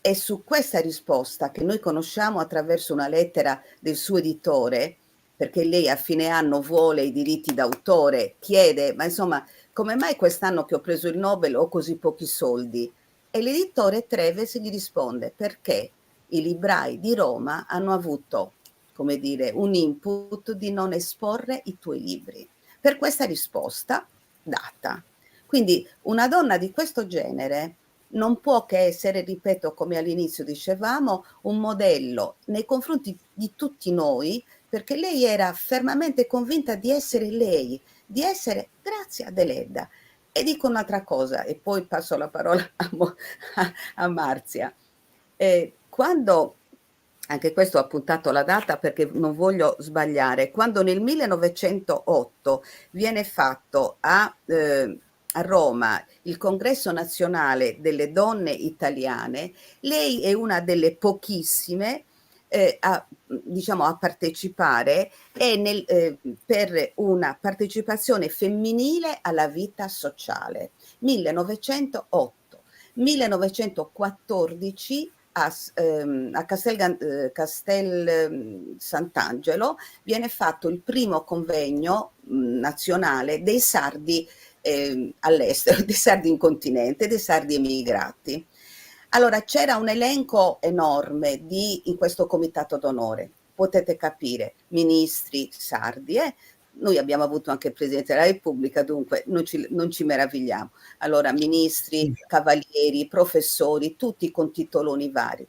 È su questa risposta, che noi conosciamo attraverso una lettera del suo editore, perché lei a fine anno vuole i diritti d'autore, chiede, ma insomma, come mai quest'anno che ho preso il Nobel ho così pochi soldi? E l'editore Treves gli risponde: perché i librai di Roma hanno avuto, come dire, un input di non esporre i tuoi libri. Per questa risposta data. Quindi una donna di questo genere non può che essere, ripeto, come all'inizio dicevamo, un modello nei confronti di tutti noi, perché lei era fermamente convinta di essere lei, di essere Grazia Deledda. E dico un'altra cosa, e poi passo la parola a Marzia. Quando, anche questo ho appuntato la data perché non voglio sbagliare, quando nel 1908 viene fatto a Roma il Congresso Nazionale delle Donne Italiane, lei è una delle pochissime a partecipare per una partecipazione femminile alla vita sociale. 1908. 1914 a Castel Sant'Angelo viene fatto il primo convegno nazionale dei sardi all'estero, dei sardi in continente, dei sardi emigrati. Allora c'era un elenco enorme in questo comitato d'onore, potete capire, ministri sardi, noi abbiamo avuto anche il Presidente della Repubblica, dunque non ci meravigliamo. Allora ministri, cavalieri, professori, tutti con titoloni vari.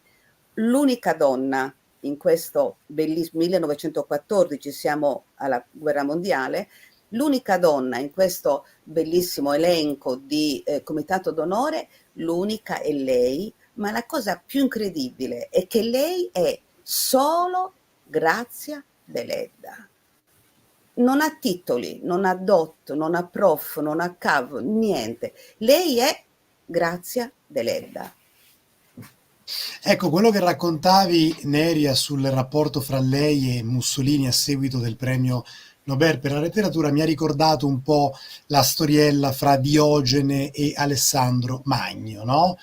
L'unica donna in questo bellissimo 1914, siamo alla guerra mondiale, l'unica donna in questo bellissimo elenco di comitato d'onore, l'unica è lei, ma la cosa più incredibile è che lei è solo Grazia Deledda. Non ha titoli, non ha dot, non ha prof, non ha cav, niente. Lei è Grazia Deledda. Ecco, quello che raccontavi, Neria, sul rapporto fra lei e Mussolini a seguito del premio Nobel per la letteratura mi ha ricordato un po' la storiella fra Diogene e Alessandro Magno, no?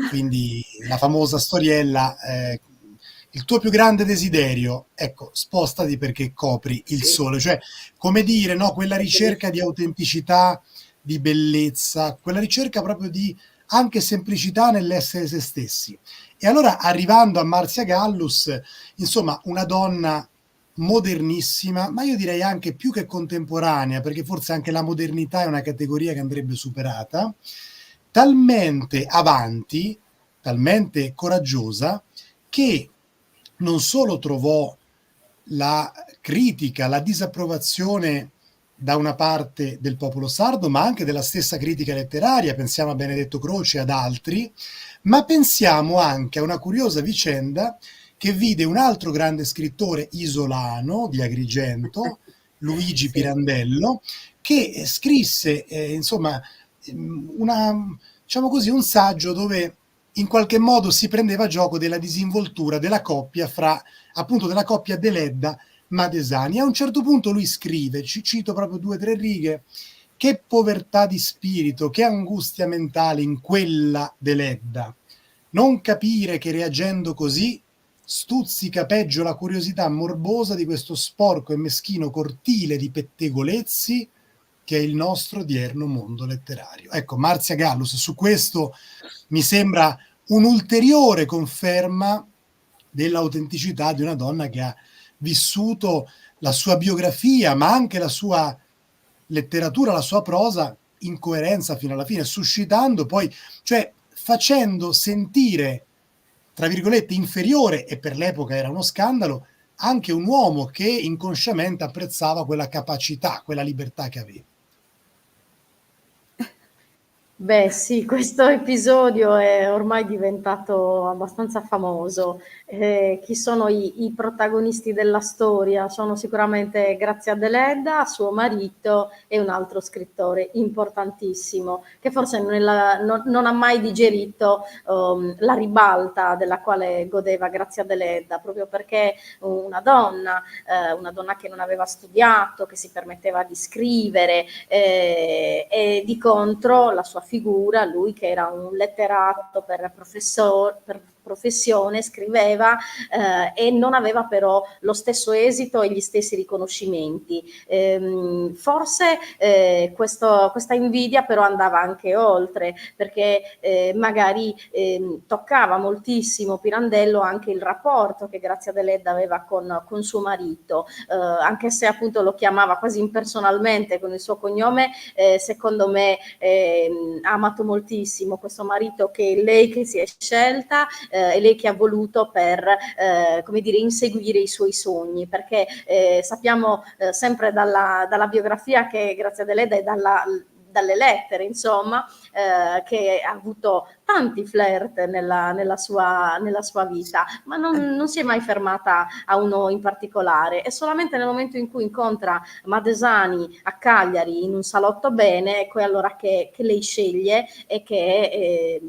Quindi la famosa storiella, il tuo più grande desiderio, ecco, spostati perché copri il sole, cioè come dire, no? Quella ricerca di autenticità, di bellezza, quella ricerca proprio di anche semplicità nell'essere se stessi. E allora, arrivando a Marzia Gallus, insomma, una donna modernissima, ma io direi anche più che contemporanea, perché forse anche la modernità è una categoria che andrebbe superata, talmente avanti, talmente coraggiosa, che non solo trovò la critica, la disapprovazione da una parte del popolo sardo, ma anche della stessa critica letteraria, pensiamo a Benedetto Croce e ad altri, ma pensiamo anche a una curiosa vicenda che vide un altro grande scrittore isolano di Agrigento, Luigi Pirandello, che scrisse insomma diciamo così, un saggio dove in qualche modo si prendeva gioco della disinvoltura della coppia appunto della coppia Deledda Madesani. A un certo punto lui scrive, ci cito proprio 2 o 3 righe: che povertà di spirito, che angustia mentale in quella Deledda. Non capire che reagendo così stuzzica peggio la curiosità morbosa di questo sporco e meschino cortile di pettegolezzi che è il nostro odierno mondo letterario. Ecco, Marzia Gallus, su questo mi sembra un'ulteriore conferma dell'autenticità di una donna che ha vissuto la sua biografia, ma anche la sua letteratura, la sua prosa in coerenza fino alla fine, suscitando poi, cioè facendo sentire, tra virgolette, inferiore, e per l'epoca era uno scandalo, anche un uomo che inconsciamente apprezzava quella capacità, quella libertà che aveva. Beh sì, questo episodio è ormai diventato abbastanza famoso. Chi sono i protagonisti della storia? Sono sicuramente Grazia Deledda, suo marito e un altro scrittore importantissimo, che forse non ha mai digerito la ribalta della quale godeva Grazia Deledda, proprio perché una donna che non aveva studiato, che si permetteva di scrivere, e di contro la sua figura, lui che era un letterato per professione, scriveva e non aveva però lo stesso esito e gli stessi riconoscimenti. Forse questa invidia però andava anche oltre, perché magari toccava moltissimo Pirandello anche il rapporto che Grazia Deledda aveva con suo marito, anche se appunto lo chiamava quasi impersonalmente con il suo cognome. Secondo me ha amato moltissimo questo marito, che è lei che si è scelta, e lei che ha voluto per come dire, inseguire i suoi sogni, perché sappiamo sempre dalla biografia che Grazia Deledda è dalle lettere, insomma, che ha avuto tanti flirt nella sua vita, ma non si è mai fermata a uno in particolare. È solamente nel momento in cui incontra Madesani a Cagliari in un salotto bene, ecco, è allora che lei sceglie, e che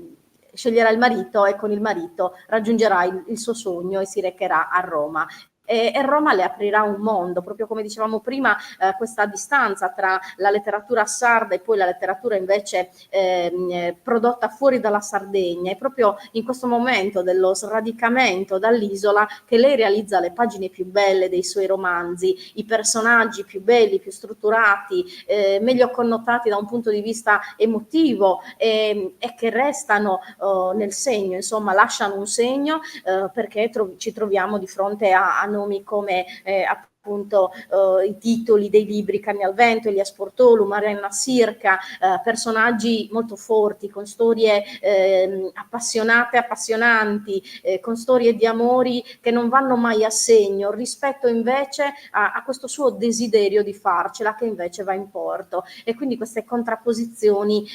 sceglierà il marito, e con il marito raggiungerà il suo sogno e si recherà a Roma. E Roma le aprirà un mondo, proprio come dicevamo prima, questa distanza tra la letteratura sarda e poi la letteratura invece prodotta fuori dalla Sardegna. È proprio in questo momento dello sradicamento dall'isola che lei realizza le pagine più belle dei suoi romanzi, i personaggi più belli, più strutturati, meglio connotati da un punto di vista emotivo, e che restano nel segno, insomma lasciano un segno, perché ci troviamo di fronte a nomi come appunto i titoli dei libri Cani al vento, Elias Portolu, Marianna Sirca, personaggi molto forti, con storie appassionate, appassionanti, con storie di amori che non vanno mai a segno, rispetto invece a questo suo desiderio di farcela, che invece va in porto. E quindi queste contrapposizioni,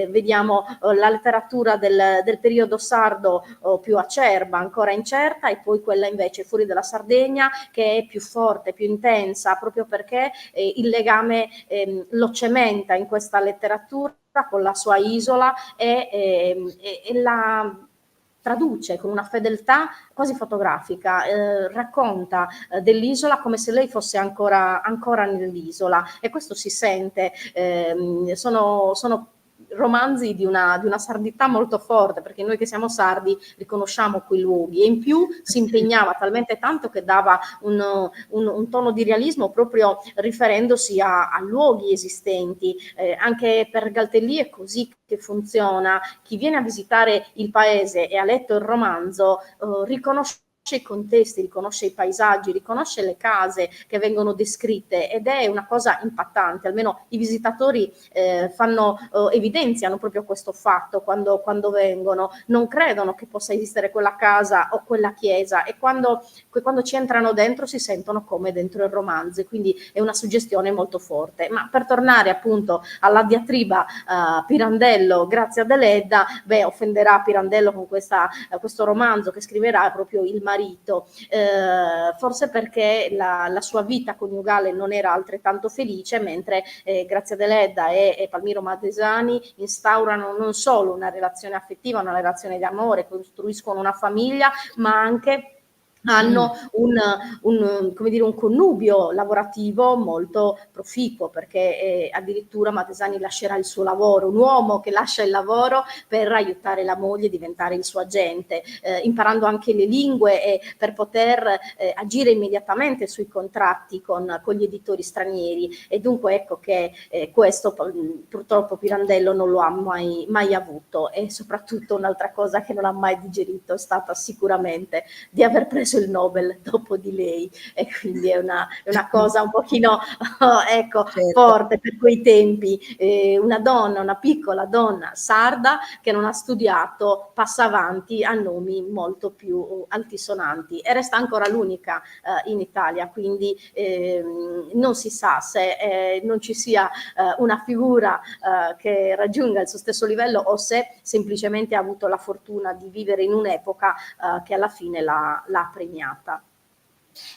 vediamo la letteratura del periodo sardo più acerba, ancora incerta, e poi quella invece fuori dalla Sardegna, che è più forte, più intensa, proprio perché il legame lo cementa in questa letteratura con la sua isola, e la traduce con una fedeltà quasi fotografica, racconta dell'isola come se lei fosse ancora nell'isola, e questo si sente. Sono romanzi di una sardità molto forte, perché noi che siamo sardi riconosciamo quei luoghi, e in più si impegnava talmente tanto che dava un tono di realismo proprio riferendosi a luoghi esistenti. Anche per Galtellì è così che funziona. Chi viene a visitare il paese e ha letto il romanzo riconosce i contesti, riconosce i paesaggi, riconosce le case che vengono descritte, ed è una cosa impattante. Almeno i visitatori evidenziano proprio questo fatto quando vengono, non credono che possa esistere quella casa o quella chiesa, e quando ci entrano dentro si sentono come dentro il romanzo, quindi è una suggestione molto forte. Ma per tornare appunto alla diatriba Pirandello, Grazia Deledda, offenderà Pirandello con questo romanzo che scriverà proprio il marito, forse perché la sua vita coniugale non era altrettanto felice, mentre Grazia Deledda e Palmiro Madesani instaurano non solo una relazione affettiva, una relazione di amore, costruiscono una famiglia, ma anche hanno come dire, un connubio lavorativo molto proficuo, perché addirittura Madesani lascerà il suo lavoro, un uomo che lascia il lavoro per aiutare la moglie a diventare il suo agente, imparando anche le lingue e per poter agire immediatamente sui contratti con gli editori stranieri. E dunque ecco che questo purtroppo Pirandello non lo ha mai avuto, e soprattutto un'altra cosa che non ha mai digerito è stata sicuramente di aver preso il Nobel dopo di lei, e quindi è una cosa un pochino ecco, certo, forte per quei tempi. Una piccola donna sarda che non ha studiato passa avanti a nomi molto più altisonanti, e resta ancora l'unica in Italia, quindi non si sa se non ci sia una figura che raggiunga il suo stesso livello, o se semplicemente ha avuto la fortuna di vivere in un'epoca che alla fine l'ha premiata.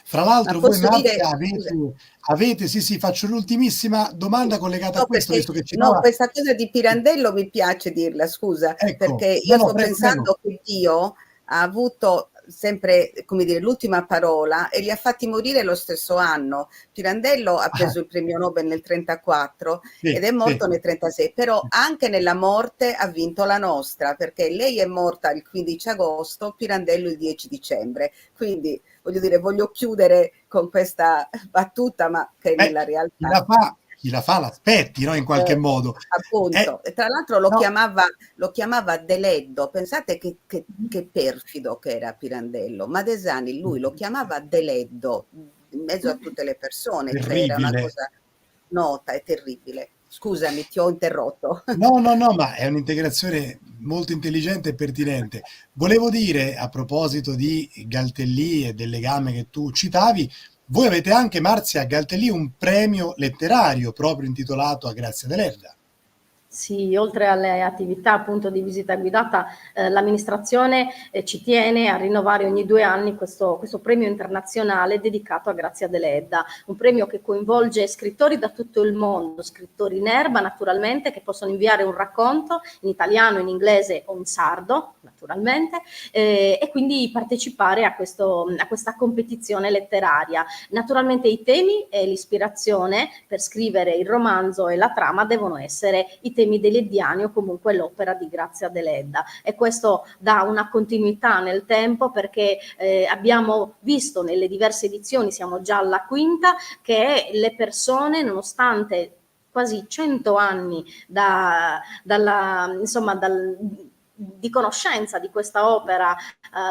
Fra l'altro voi posso dire, Marzia scusa, avete sì, faccio l'ultimissima domanda collegata a no, questo, perché visto che no, citava. questa cosa di Pirandello mi piace dirla, scusa, Ecco, perché no, io no, sto prego, pensando che Dio ha avuto sempre, come dire, l'ultima parola e li ha fatti morire lo stesso anno. Pirandello ha preso il premio Nobel nel 34 ed sì, è sì. morto nel 36, però anche nella morte ha vinto la nostra, perché lei è morta il 15 agosto, Pirandello il 10 dicembre. Quindi, voglio dire, voglio chiudere con questa battuta, ma che nella Chi realtà chi la fa l'aspetti, no, in qualche modo. appunto, e tra l'altro No, lo chiamava Deleddo, pensate che perfido che era Pirandello. Madesani lui lo chiamava Deleddo in mezzo a tutte le persone, cioè era una terribile. cosa nota e terribile. Scusami, ti ho interrotto. No, no, no, ma è un'integrazione molto intelligente e pertinente. Volevo dire, a proposito di Galtellì e del legame che tu citavi, voi avete anche, Marzia, a Galtellì un premio letterario proprio intitolato a Grazia Deledda. Sì, oltre alle attività appunto di visita guidata, l'amministrazione ci tiene a rinnovare ogni 2 anni questo premio internazionale dedicato a Grazia Deledda, un premio che coinvolge scrittori da tutto il mondo, scrittori in erba naturalmente, che possono inviare un racconto in italiano, in inglese o in sardo, naturalmente, e quindi partecipare a questa competizione letteraria. Naturalmente i temi e l'ispirazione per scrivere il romanzo e la trama devono essere i temi deleddiani o comunque l'opera di Grazia Deledda, e questo dà una continuità nel tempo, perché abbiamo visto nelle diverse edizioni, siamo già alla 5ª, che le persone, nonostante quasi 100 anni di conoscenza di questa opera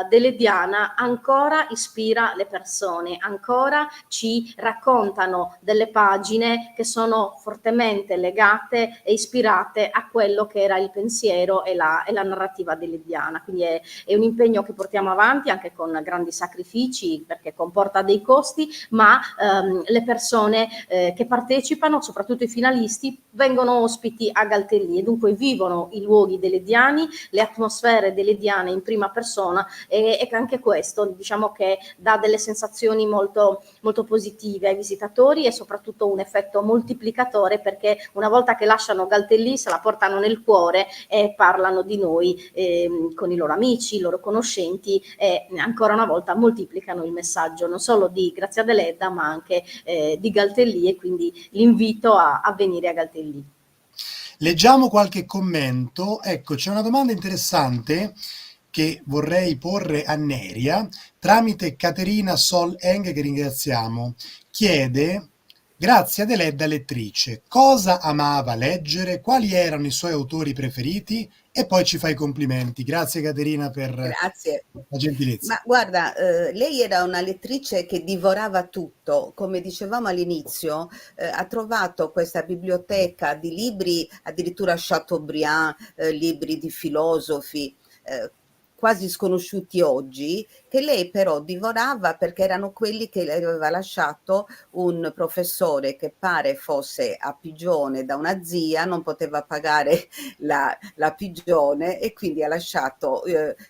deleddiana, ancora ispira le persone, ancora ci raccontano delle pagine che sono fortemente legate e ispirate a quello che era il pensiero e la narrativa deleddiana. Quindi è un impegno che portiamo avanti anche con grandi sacrifici, perché comporta dei costi, ma le persone che partecipano, soprattutto i finalisti, vengono ospiti a Galtellì e dunque vivono i luoghi deleddiani, le atmosfere deleddiane in prima persona, e anche questo diciamo che dà delle sensazioni molto, molto positive ai visitatori, e soprattutto un effetto moltiplicatore, perché una volta che lasciano Galtellì se la portano nel cuore e parlano di noi con i loro amici, i loro conoscenti, e ancora una volta moltiplicano il messaggio non solo di Grazia Deledda ma anche di Galtellì, e quindi l'invito a venire a Galtellì. Leggiamo qualche commento. Ecco, c'è una domanda interessante che vorrei porre a Neria tramite Caterina Sol Eng, che ringraziamo. Chiede: Grazia Deledda lettrice, cosa amava leggere, quali erano i suoi autori preferiti, e poi ci fa i complimenti. Grazie Caterina per Grazie. la gentilezza. Ma guarda, lei era una lettrice che divorava tutto, come dicevamo all'inizio, ha trovato questa biblioteca di libri, addirittura Chateaubriand, libri di filosofi, quasi sconosciuti oggi, che lei però divorava perché erano quelli che le aveva lasciato un professore che pare fosse a pigione da una zia, non poteva pagare la pigione e quindi ha lasciato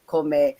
come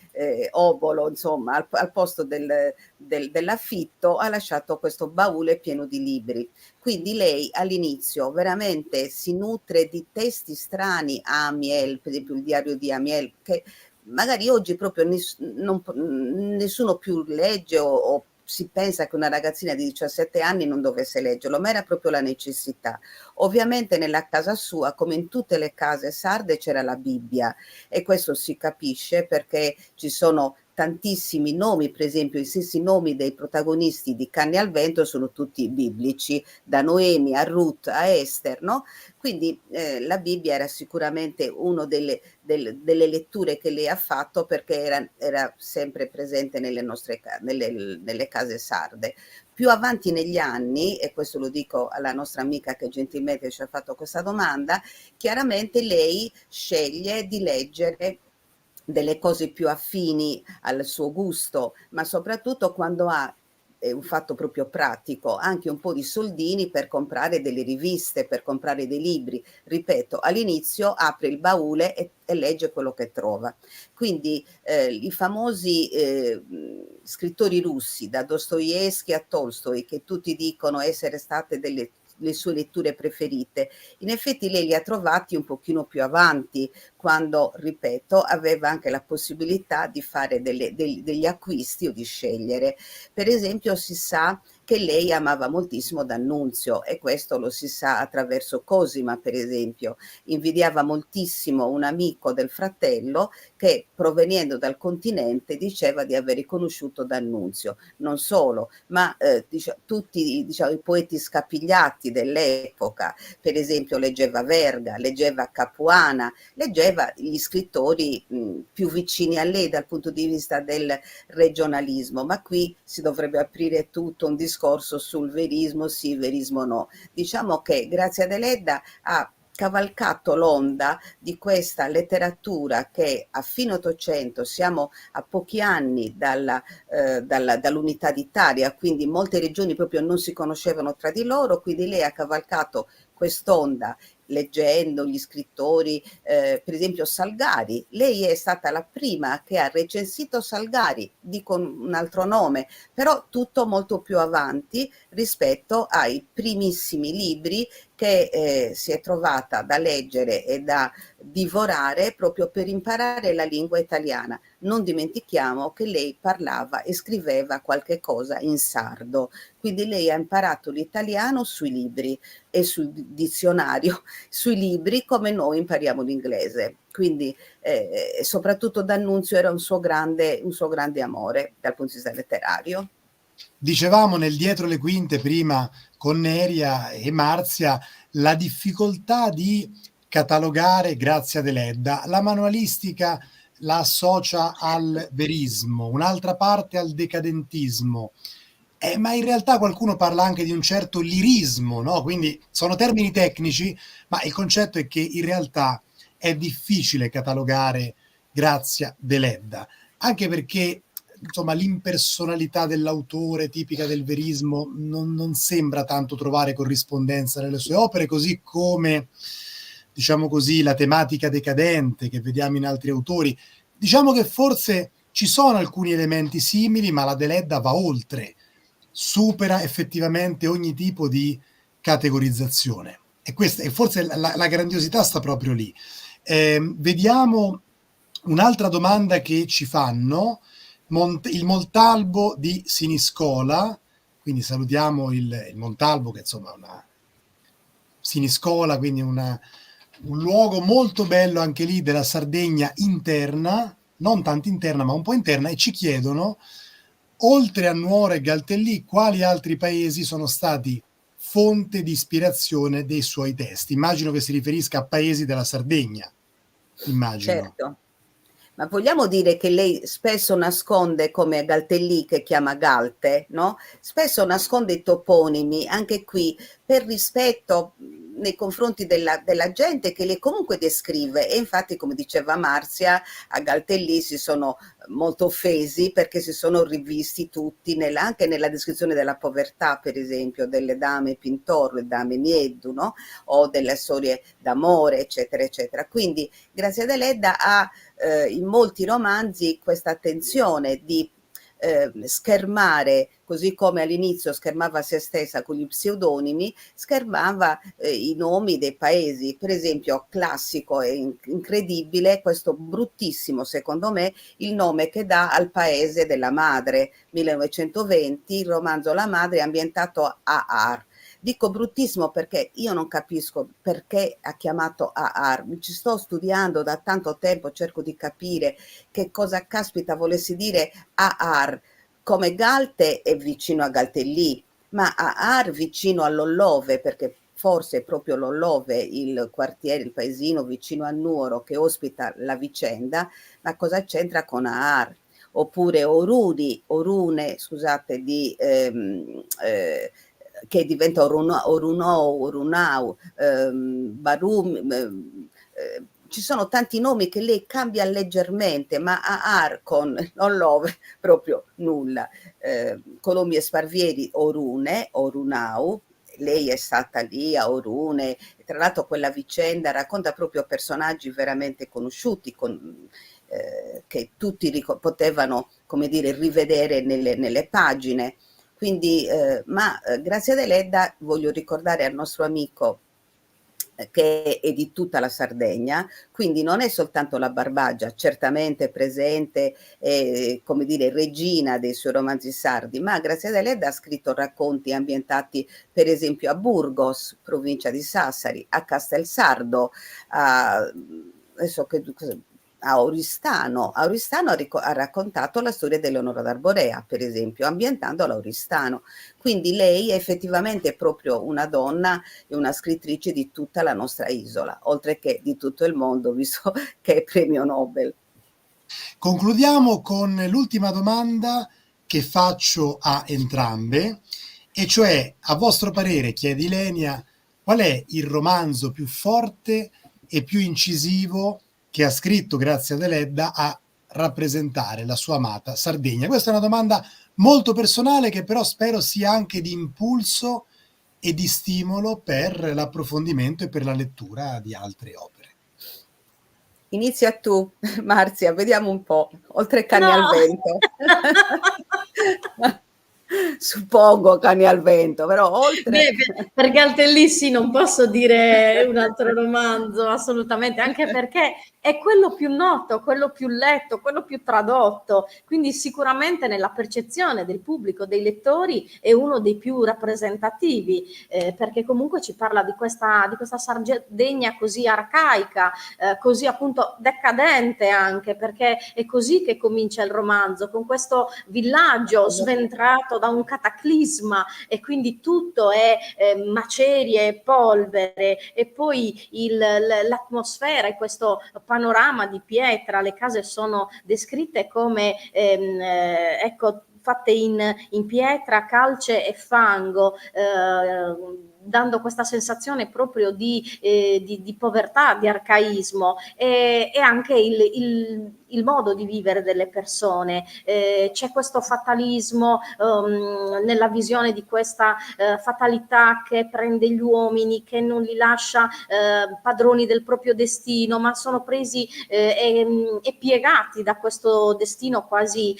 obolo, insomma, al posto dell'affitto, ha lasciato questo baule pieno di libri. Quindi lei all'inizio veramente si nutre di testi strani, Amiel, per esempio il diario di Amiel, che magari oggi proprio nessuno più legge o si pensa che una ragazzina di 17 anni non dovesse leggerlo, ma era proprio la necessità. Ovviamente nella casa sua, come in tutte le case sarde, c'era la Bibbia, e questo si capisce perché ci sono tantissimi nomi, per esempio i stessi nomi dei protagonisti di Canne al vento sono tutti biblici, da Noemi a Ruth a Esther, no? Quindi la Bibbia era sicuramente una delle letture che lei ha fatto, perché era sempre presente nelle case sarde. Più avanti negli anni, e questo lo dico alla nostra amica che gentilmente ci ha fatto questa domanda, chiaramente lei sceglie di leggere delle cose più affini al suo gusto, ma soprattutto quando ha, è un fatto proprio pratico, anche un po' di soldini per comprare delle riviste, per comprare dei libri. Ripeto, all'inizio apre il baule e legge quello che trova. Quindi i famosi scrittori russi, da Dostoevskij a Tolstoi, che tutti dicono essere state le sue letture preferite, in effetti lei li ha trovati un pochino più avanti, quando, ripeto, aveva anche la possibilità di fare degli acquisti o di scegliere. Per esempio si sa che lei amava moltissimo D'Annunzio, e questo lo si sa attraverso Cosima, per esempio. Invidiava moltissimo un amico del fratello che, provenendo dal continente, diceva di aver riconosciuto D'Annunzio. Non solo, ma tutti i poeti scapigliati dell'epoca, per esempio leggeva Verga, leggeva Capuana, leggeva gli scrittori più vicini a lei dal punto di vista del regionalismo, ma qui si dovrebbe aprire tutto un discorso sul verismo sì, verismo no. Diciamo che Grazia Deledda ha cavalcato l'onda di questa letteratura che a fine Ottocento, siamo a pochi anni dall'unità d'Italia, quindi molte regioni proprio non si conoscevano tra di loro, quindi lei ha cavalcato quest'onda leggendo gli scrittori, per esempio Salgari. Lei è stata la prima che ha recensito Salgari, dico un altro nome, però tutto molto più avanti rispetto ai primissimi libri che si è trovata da leggere e da divorare proprio per imparare la lingua italiana. Non dimentichiamo che lei parlava e scriveva qualche cosa in sardo, quindi lei ha imparato l'italiano sui libri e sul dizionario, sui libri, come noi impariamo l'inglese. Quindi soprattutto D'Annunzio era un suo grande amore dal punto di vista letterario. Dicevamo nel dietro le quinte prima con Neria e Marzia la difficoltà di catalogare Grazia Deledda. La manualistica la associa al verismo, un'altra parte al decadentismo. Ma in realtà qualcuno parla anche di un certo lirismo, no? Quindi sono termini tecnici, ma il concetto è che in realtà è difficile catalogare Grazia Deledda, anche perché insomma l'impersonalità dell'autore tipica del verismo non sembra tanto trovare corrispondenza nelle sue opere, così come, diciamo così, la tematica decadente che vediamo in altri autori. Diciamo che forse ci sono alcuni elementi simili, ma la Deledda va oltre, supera effettivamente ogni tipo di categorizzazione. E forse la grandiosità sta proprio lì. Vediamo un'altra domanda che ci fanno. Il Montalbo di Siniscola, quindi salutiamo il Montalbo, che insomma è una Siniscola, quindi un luogo molto bello anche lì della Sardegna interna, non tanto interna ma un po' interna, e ci chiedono, oltre a Nuoro e Galtellì, quali altri paesi sono stati fonte di ispirazione dei suoi testi? Immagino che si riferisca a paesi della Sardegna, immagino. Certo. Ma vogliamo dire che lei spesso nasconde, come Galtellì che chiama Galte, no? Spesso nasconde i toponimi, anche qui, per rispetto nei confronti della gente che lei comunque descrive. E infatti, come diceva Marzia, a Galtellì si sono molto offesi perché si sono rivisti tutti, anche nella descrizione della povertà, per esempio, delle dame Pintor, le dame Nieddu, no? O delle storie d'amore, eccetera, eccetera. Quindi Grazia Deledda ha in molti romanzi questa attenzione di schermare, così come all'inizio schermava se stessa con gli pseudonimi, schermava i nomi dei paesi. Per esempio, classico e incredibile, questo bruttissimo secondo me, il nome che dà al paese della madre, 1920, il romanzo La madre è ambientato a Ar. Dico bruttissimo perché io non capisco perché ha chiamato Aar, ci sto studiando da tanto tempo, cerco di capire che cosa caspita volessi dire Aar, come Galte è vicino a Galtellì, ma Aar vicino all'Ollove, perché forse è proprio l'Ollove, il quartiere, il paesino vicino a Nuoro che ospita la vicenda, ma cosa c'entra con Aar? Oppure Orune, scusate, che diventa Orunau, Barum, ci sono tanti nomi che lei cambia leggermente, ma Aar con Ollove proprio nulla. Colombi e Sparvieri, Orune, Orunau, lei è stata lì a Orune, tra l'altro quella vicenda racconta proprio personaggi veramente conosciuti, che tutti potevano, come dire, rivedere nelle pagine. Quindi, Grazia Deledda, voglio ricordare al nostro amico che è di tutta la Sardegna, quindi non è soltanto la Barbagia, certamente presente, come dire, regina dei suoi romanzi sardi, ma Grazia Deledda ha scritto racconti ambientati per esempio a Burgos, provincia di Sassari, a Castelsardo, a Oristano. A Oristano ha raccontato la storia dell'Eleonora d'Arborea, per esempio, ambientandola a Oristano. Quindi lei è effettivamente proprio una donna e una scrittrice di tutta la nostra isola, oltre che di tutto il mondo, visto che è premio Nobel. Concludiamo con l'ultima domanda che faccio a entrambe, e cioè, a vostro parere, chiede Ilenia, qual è il romanzo più forte e più incisivo che ha scritto Grazia Deledda a rappresentare la sua amata Sardegna? Questa è una domanda molto personale che però spero sia anche di impulso e di stimolo per l'approfondimento e per la lettura di altre opere. Inizia tu, Marzia, vediamo un po', oltre Cani al vento. Suppongo Cani al vento, però oltre... Per Galtellì sì, non posso dire un altro romanzo, assolutamente, anche perché è quello più noto, quello più letto, quello più tradotto, quindi sicuramente nella percezione del pubblico, dei lettori, è uno dei più rappresentativi, perché comunque ci parla di questa Sardegna così arcaica, così appunto decadente anche, perché è così che comincia il romanzo, con questo villaggio sventrato da un cataclisma, e quindi tutto è macerie e polvere, e poi l'atmosfera e questo panorama di pietra, le case sono descritte come ecco, fatte in pietra, calce e fango, dando questa sensazione proprio di povertà, di arcaismo, e anche il modo di vivere delle persone. C'è questo fatalismo nella visione di questa fatalità che prende gli uomini, che non li lascia padroni del proprio destino, ma sono presi e piegati da questo destino quasi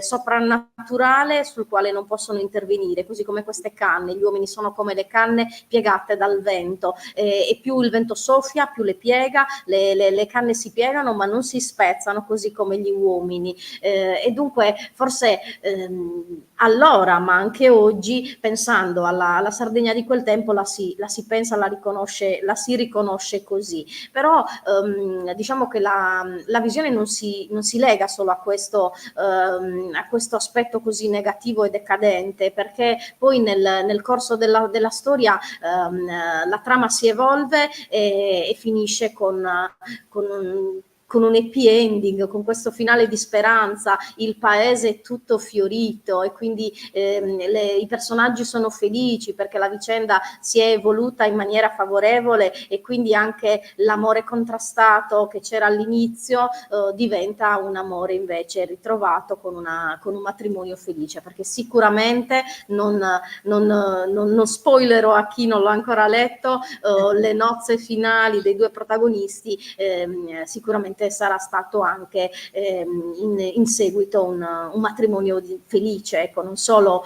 soprannaturale sul quale non possono intervenire, così come queste canne. Gli uomini sono come le canne piegate dal vento, e più il vento soffia, più le piega, le canne si piegano ma non si spezzano, così come gli uomini. E dunque forse allora, ma anche oggi, pensando alla Sardegna di quel tempo, la si pensa, la si riconosce così. Però diciamo che la visione non si lega solo a questo aspetto così negativo e decadente, perché poi nel corso della storia la trama si evolve e finisce con un happy ending, con questo finale di speranza, il paese è tutto fiorito e quindi i personaggi sono felici perché la vicenda si è evoluta in maniera favorevole e quindi anche l'amore contrastato che c'era all'inizio diventa un amore invece ritrovato con un matrimonio felice, perché sicuramente non spoilerò a chi non l'ha ancora letto, le nozze finali dei due protagonisti sicuramente sarà stato anche in seguito un matrimonio felice, ecco, non solo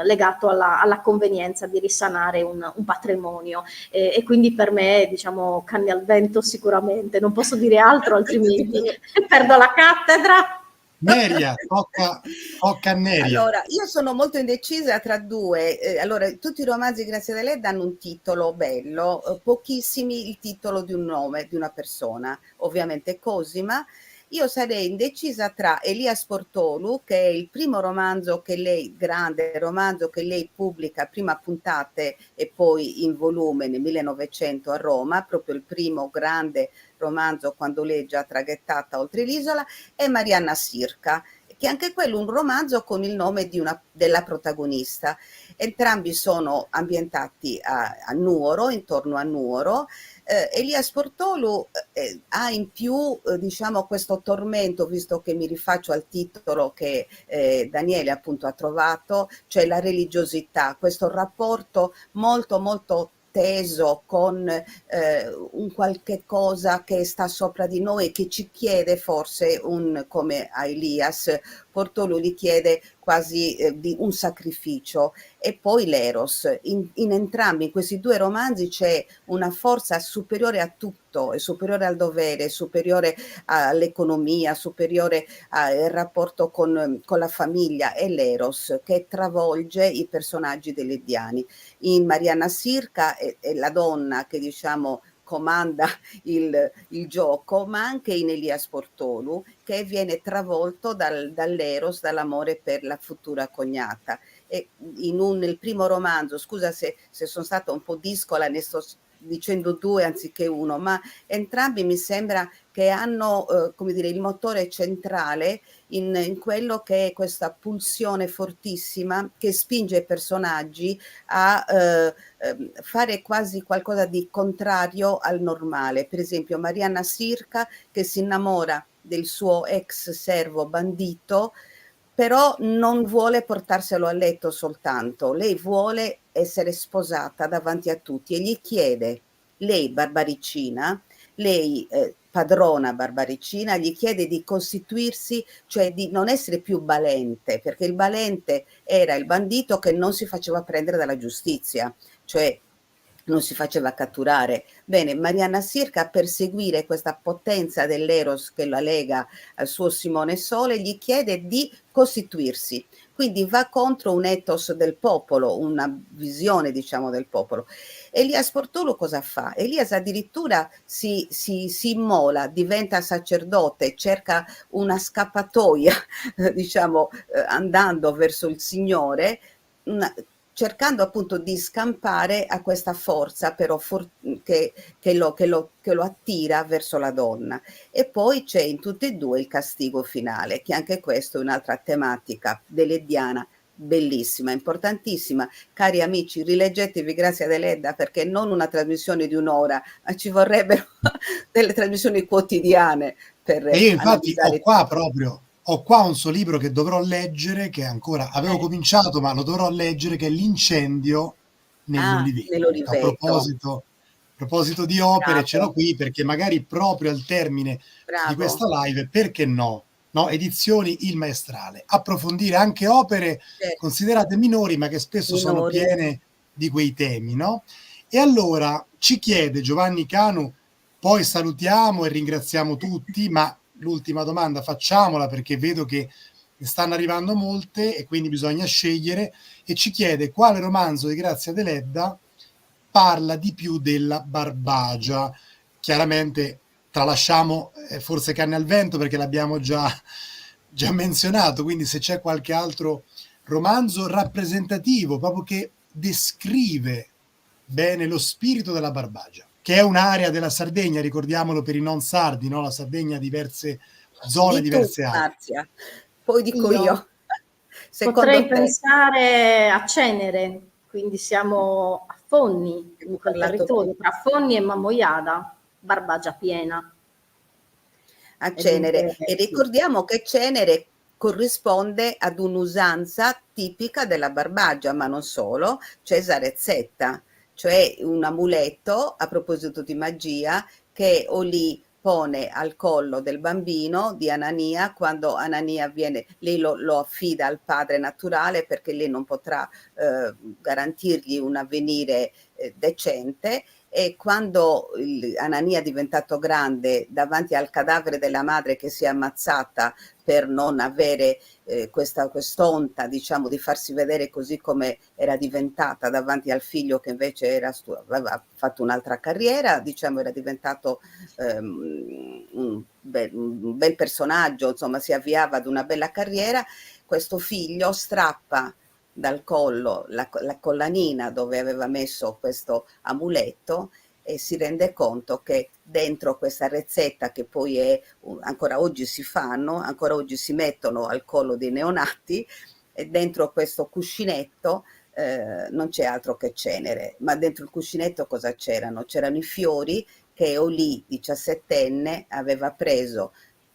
legato alla convenienza di risanare un patrimonio, e quindi per me, diciamo, canne al vento sicuramente, non posso dire altro altrimenti perdo la cattedra. Neria, tocca a Neria. Allora, io sono molto indecisa tra due. Allora, tutti i romanzi di Grazia Deledda hanno un titolo bello, pochissimi il titolo di un nome, di una persona, ovviamente Cosima. Io sarei indecisa tra Elia Sportolu, che è il primo romanzo che lei, grande romanzo che lei pubblica, prima a puntate e poi in volume nel 1900 a Roma, proprio il primo grande romanzo quando lei è già traghettata oltre l'isola, e Marianna Sirca, che anche quello un romanzo con il nome della protagonista. Entrambi sono ambientati a Nuoro, intorno a Nuoro. Elia Sportolu ha in più diciamo questo tormento, visto che mi rifaccio al titolo che Daniele appunto ha trovato, cioè la religiosità, questo rapporto molto molto teso con un qualche cosa che sta sopra di noi, che ci chiede forse come a Elias Portolo gli chiede quasi di un sacrificio. E poi l'Eros, in entrambi, in questi due romanzi c'è una forza superiore a tutto, è superiore al dovere, è superiore all'economia, superiore al rapporto con la famiglia, è l'Eros che travolge i personaggi dell'Ediani. In Marianna Sirca è la donna che diciamo comanda il gioco, ma anche in Elia Sportolu, che viene travolto dall'eros, dall'amore per la futura cognata. E nel primo romanzo, scusa se sono stata un po' discola, ne sto dicendo due anziché uno, ma entrambi mi sembra che hanno come dire, il motore centrale in quello che è questa pulsione fortissima che spinge i personaggi a fare quasi qualcosa di contrario al normale. Per esempio Marianna Sirca che si innamora del suo ex servo bandito, però non vuole portarselo a letto soltanto, lei vuole essere sposata davanti a tutti e gli chiede, lei Barbaricina, lei padrona Barbaricina, gli chiede di costituirsi, cioè di non essere più balente, perché il balente era il bandito che non si faceva prendere dalla giustizia, cioè non si faceva catturare. Bene, Marianna Sirca, per seguire questa potenza dell'eros che la lega al suo Simone Sole, gli chiede di costituirsi. Quindi va contro un ethos del popolo, una visione, diciamo, del popolo. Elias Portolo cosa fa? Elias addirittura si immola, diventa sacerdote, cerca una scappatoia, diciamo, andando verso il Signore, cercando appunto di scampare a questa forza però che lo attira verso la donna. E poi c'è in tutti e due il castigo finale, che anche questo è un'altra tematica dell'Ediana bellissima, importantissima. Cari amici, rileggetevi Grazia Deledda, perché non una trasmissione di un'ora, ma ci vorrebbero delle trasmissioni quotidiane per e io infatti analizzare. ho qua un suo libro che dovrò leggere, che ancora avevo cominciato, ma lo dovrò leggere, che è L'incendio negli oliveti. A nell'oliveto. proposito di opere, ce l'ho Bravo, qui perché magari proprio al termine di bravo. questa live, perché no? No, Edizioni Il Maestrale. Approfondire anche opere Certo, considerate minori, ma che spesso sono minori. piene di quei temi, no? E allora ci chiede Giovanni Canu, poi salutiamo e ringraziamo tutti, ma l'ultima domanda facciamola perché vedo che ne stanno arrivando molte e quindi bisogna scegliere, e ci chiede quale romanzo di Grazia Deledda parla di più della Barbagia. Chiaramente tralasciamo forse Canne al vento perché l'abbiamo già menzionato, quindi se c'è qualche altro romanzo rappresentativo proprio che descrive bene lo spirito della Barbagia. che è un'area della Sardegna, ricordiamolo per i non sardi, no? La Sardegna ha diverse zone, diverse aree. Marzia. Poi dico io. Potrei pensare a Cenere, quindi siamo a Fonni, in quel territorio, tra Fonni e Mamoiada, Barbagia piena. A Cenere. E ricordiamo che Cenere corrisponde ad un'usanza tipica della Barbagia, ma non solo, Cesare Zetta, cioè un amuleto, a proposito di magia, che Olì pone al collo del bambino di Anania quando Anania viene, lei lo affida al padre naturale perché lei non potrà garantirgli un avvenire decente, e quando Anania è diventato grande davanti al cadavere della madre che si è ammazzata per non avere quest'onta, diciamo, di farsi vedere così come era diventata davanti al figlio che invece aveva fatto un'altra carriera, diciamo, era diventato un bel personaggio, insomma si avviava ad una bella carriera. Questo figlio strappa dal collo la collanina dove aveva messo questo amuleto e si rende conto che dentro questa rezzetta, che poi è ancora oggi si fanno, ancora oggi si mettono al collo dei neonati, e dentro questo cuscinetto non c'è altro che cenere, ma dentro il cuscinetto cosa c'erano? C'erano i fiori che Olì, 17enne, aveva preso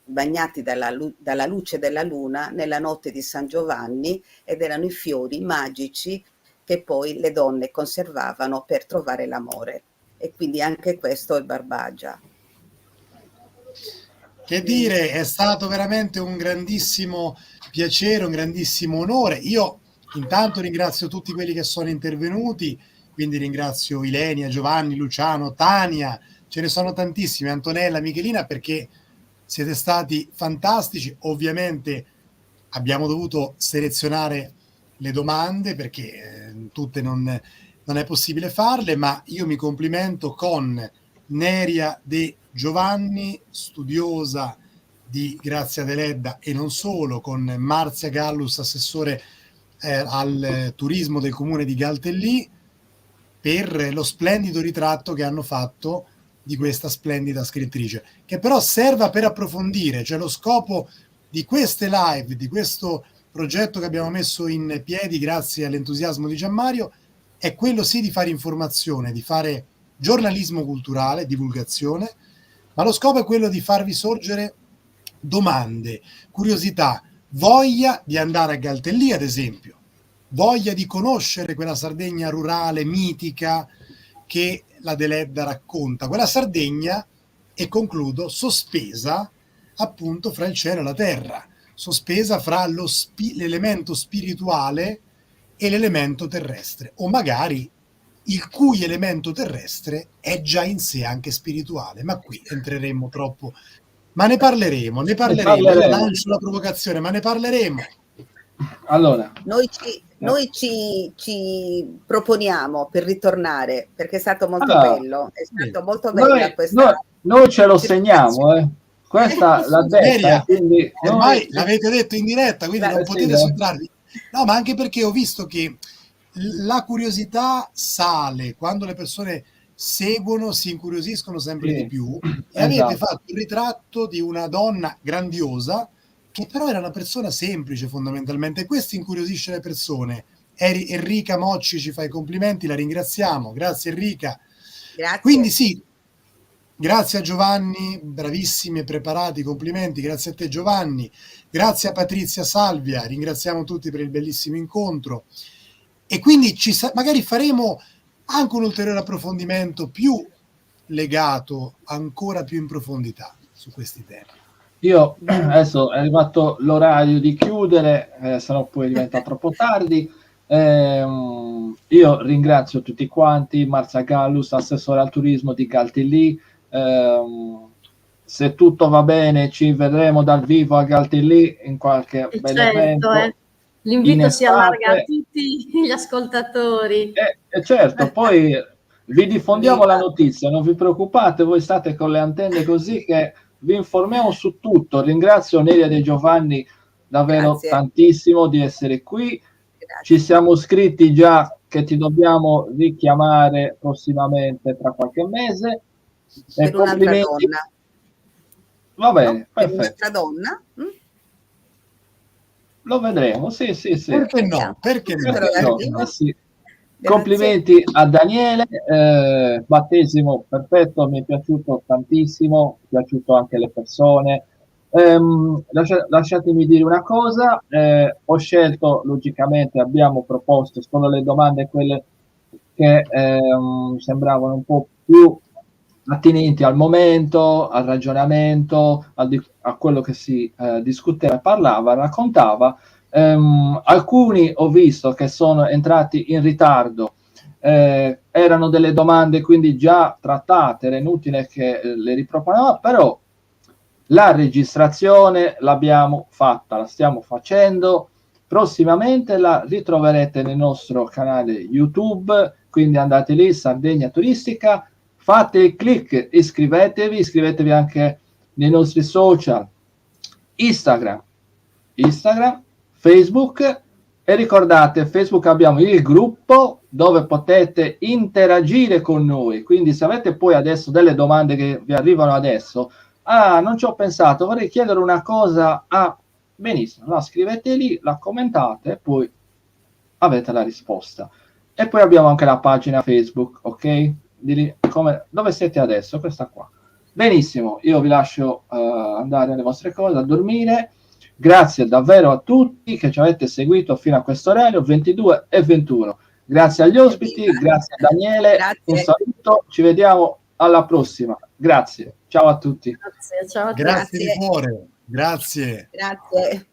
bagnati dalla luce della luna nella notte di San Giovanni, ed erano i fiori magici che poi le donne conservavano per trovare l'amore, e quindi anche questo è Barbagia. Che dire, è stato veramente un grandissimo piacere, un grandissimo onore. Io intanto ringrazio tutti quelli che sono intervenuti, quindi ringrazio Ilenia, Giovanni, Luciano, Tania, ce ne sono tantissimi, Antonella, Michelina, perché siete stati fantastici. Ovviamente abbiamo dovuto selezionare le domande perché tutte non è possibile farle, ma io mi complimento con Neria De Giovanni, studiosa di Grazia Deledda e non solo, con Marzia Gallus, assessore al turismo del comune di Galtellì, per lo splendido ritratto che hanno fatto di questa splendida scrittrice, che però serva per approfondire. Cioè lo scopo di queste live, di questo progetto che abbiamo messo in piedi grazie all'entusiasmo di Gianmario, è quello sì di fare informazione, di fare giornalismo culturale, divulgazione, ma lo scopo è quello di farvi sorgere domande, curiosità, voglia di andare a Galtellì, ad esempio, voglia di conoscere quella Sardegna rurale, mitica, che la Deledda racconta, quella Sardegna, e concludo, sospesa appunto fra il cielo e la terra, sospesa fra l'elemento spirituale e l'elemento terrestre, o magari il cui elemento terrestre è già in sé anche spirituale, ma qui entreremo troppo. Ma ne parleremo. Io lancio la provocazione, ma ne parleremo. Allora, noi ci proponiamo per ritornare, perché è stato molto bello, è stato molto bella questa. Noi ce lo segniamo, questa l'ha detta, quindi ormai l'avete detto in diretta, quindi non potete sottrarvi. No, ma anche perché ho visto che la curiosità sale quando le persone seguono, si incuriosiscono sempre di più, e avete fatto il ritratto di una donna grandiosa che però era una persona semplice fondamentalmente, e questo incuriosisce le persone. Enrica Mocci ci fa i complimenti, la ringraziamo, grazie Enrica. Grazie. Quindi sì, grazie a Giovanni, bravissimi e preparati, complimenti, grazie a te Giovanni, grazie a Patrizia Salvia, ringraziamo tutti per il bellissimo incontro, e quindi magari faremo anche un ulteriore approfondimento più legato ancora più in profondità su questi temi. Io adesso è arrivato l'orario di chiudere, sennò poi diventa troppo tardi. Io ringrazio tutti quanti, Marzia Gallus, assessore al turismo di Galtellì. Se tutto va bene ci vedremo dal vivo a Galtellì in qualche bel evento. L'invito si allarga a tutti gli ascoltatori. Certo, poi vi diffondiamo la notizia, non vi preoccupate, voi state con le antenne così che vi informiamo su tutto. Ringrazio Neria De Giovanni davvero tantissimo di essere qui. Ci siamo scritti già che ti dobbiamo richiamare prossimamente tra qualche mese. Per un'altra donna. Va bene, per perfetto. un'altra donna? Lo vedremo, sì. Perché no? Perché no? Sì. Complimenti a Daniele, battesimo perfetto, mi è piaciuto tantissimo, mi è piaciuto anche le persone. Lasciatemi dire una cosa, ho scelto, logicamente abbiamo proposto solo le domande, quelle che sembravano un po' più attinenti al momento, al ragionamento, a quello che si discuteva, parlava, raccontava. Alcuni ho visto che sono entrati in ritardo, erano delle domande quindi già trattate, era inutile che le riproponeva, però la registrazione l'abbiamo fatta, la stiamo facendo, prossimamente la ritroverete nel nostro canale YouTube, quindi andate lì, Sardegna Turistica, fate il click, iscrivetevi anche nei nostri social, Instagram, Facebook, e ricordate, Facebook abbiamo il gruppo dove potete interagire con noi, quindi se avete poi adesso delle domande che vi arrivano adesso, non ci ho pensato, vorrei chiedere una cosa, benissimo, no, scrivete lì, la commentate e poi avete la risposta. E poi abbiamo anche la pagina Facebook, ok? Dove siete adesso? Questa qua. Benissimo, io vi lascio andare alle vostre cose, a dormire. Grazie davvero a tutti che ci avete seguito fino a questo orario, 22:21. Grazie agli ospiti, grazie a Daniele, grazie. Un saluto, ci vediamo alla prossima. Grazie, ciao a tutti. Grazie, ciao a tutti. Grazie di cuore, grazie. Grazie.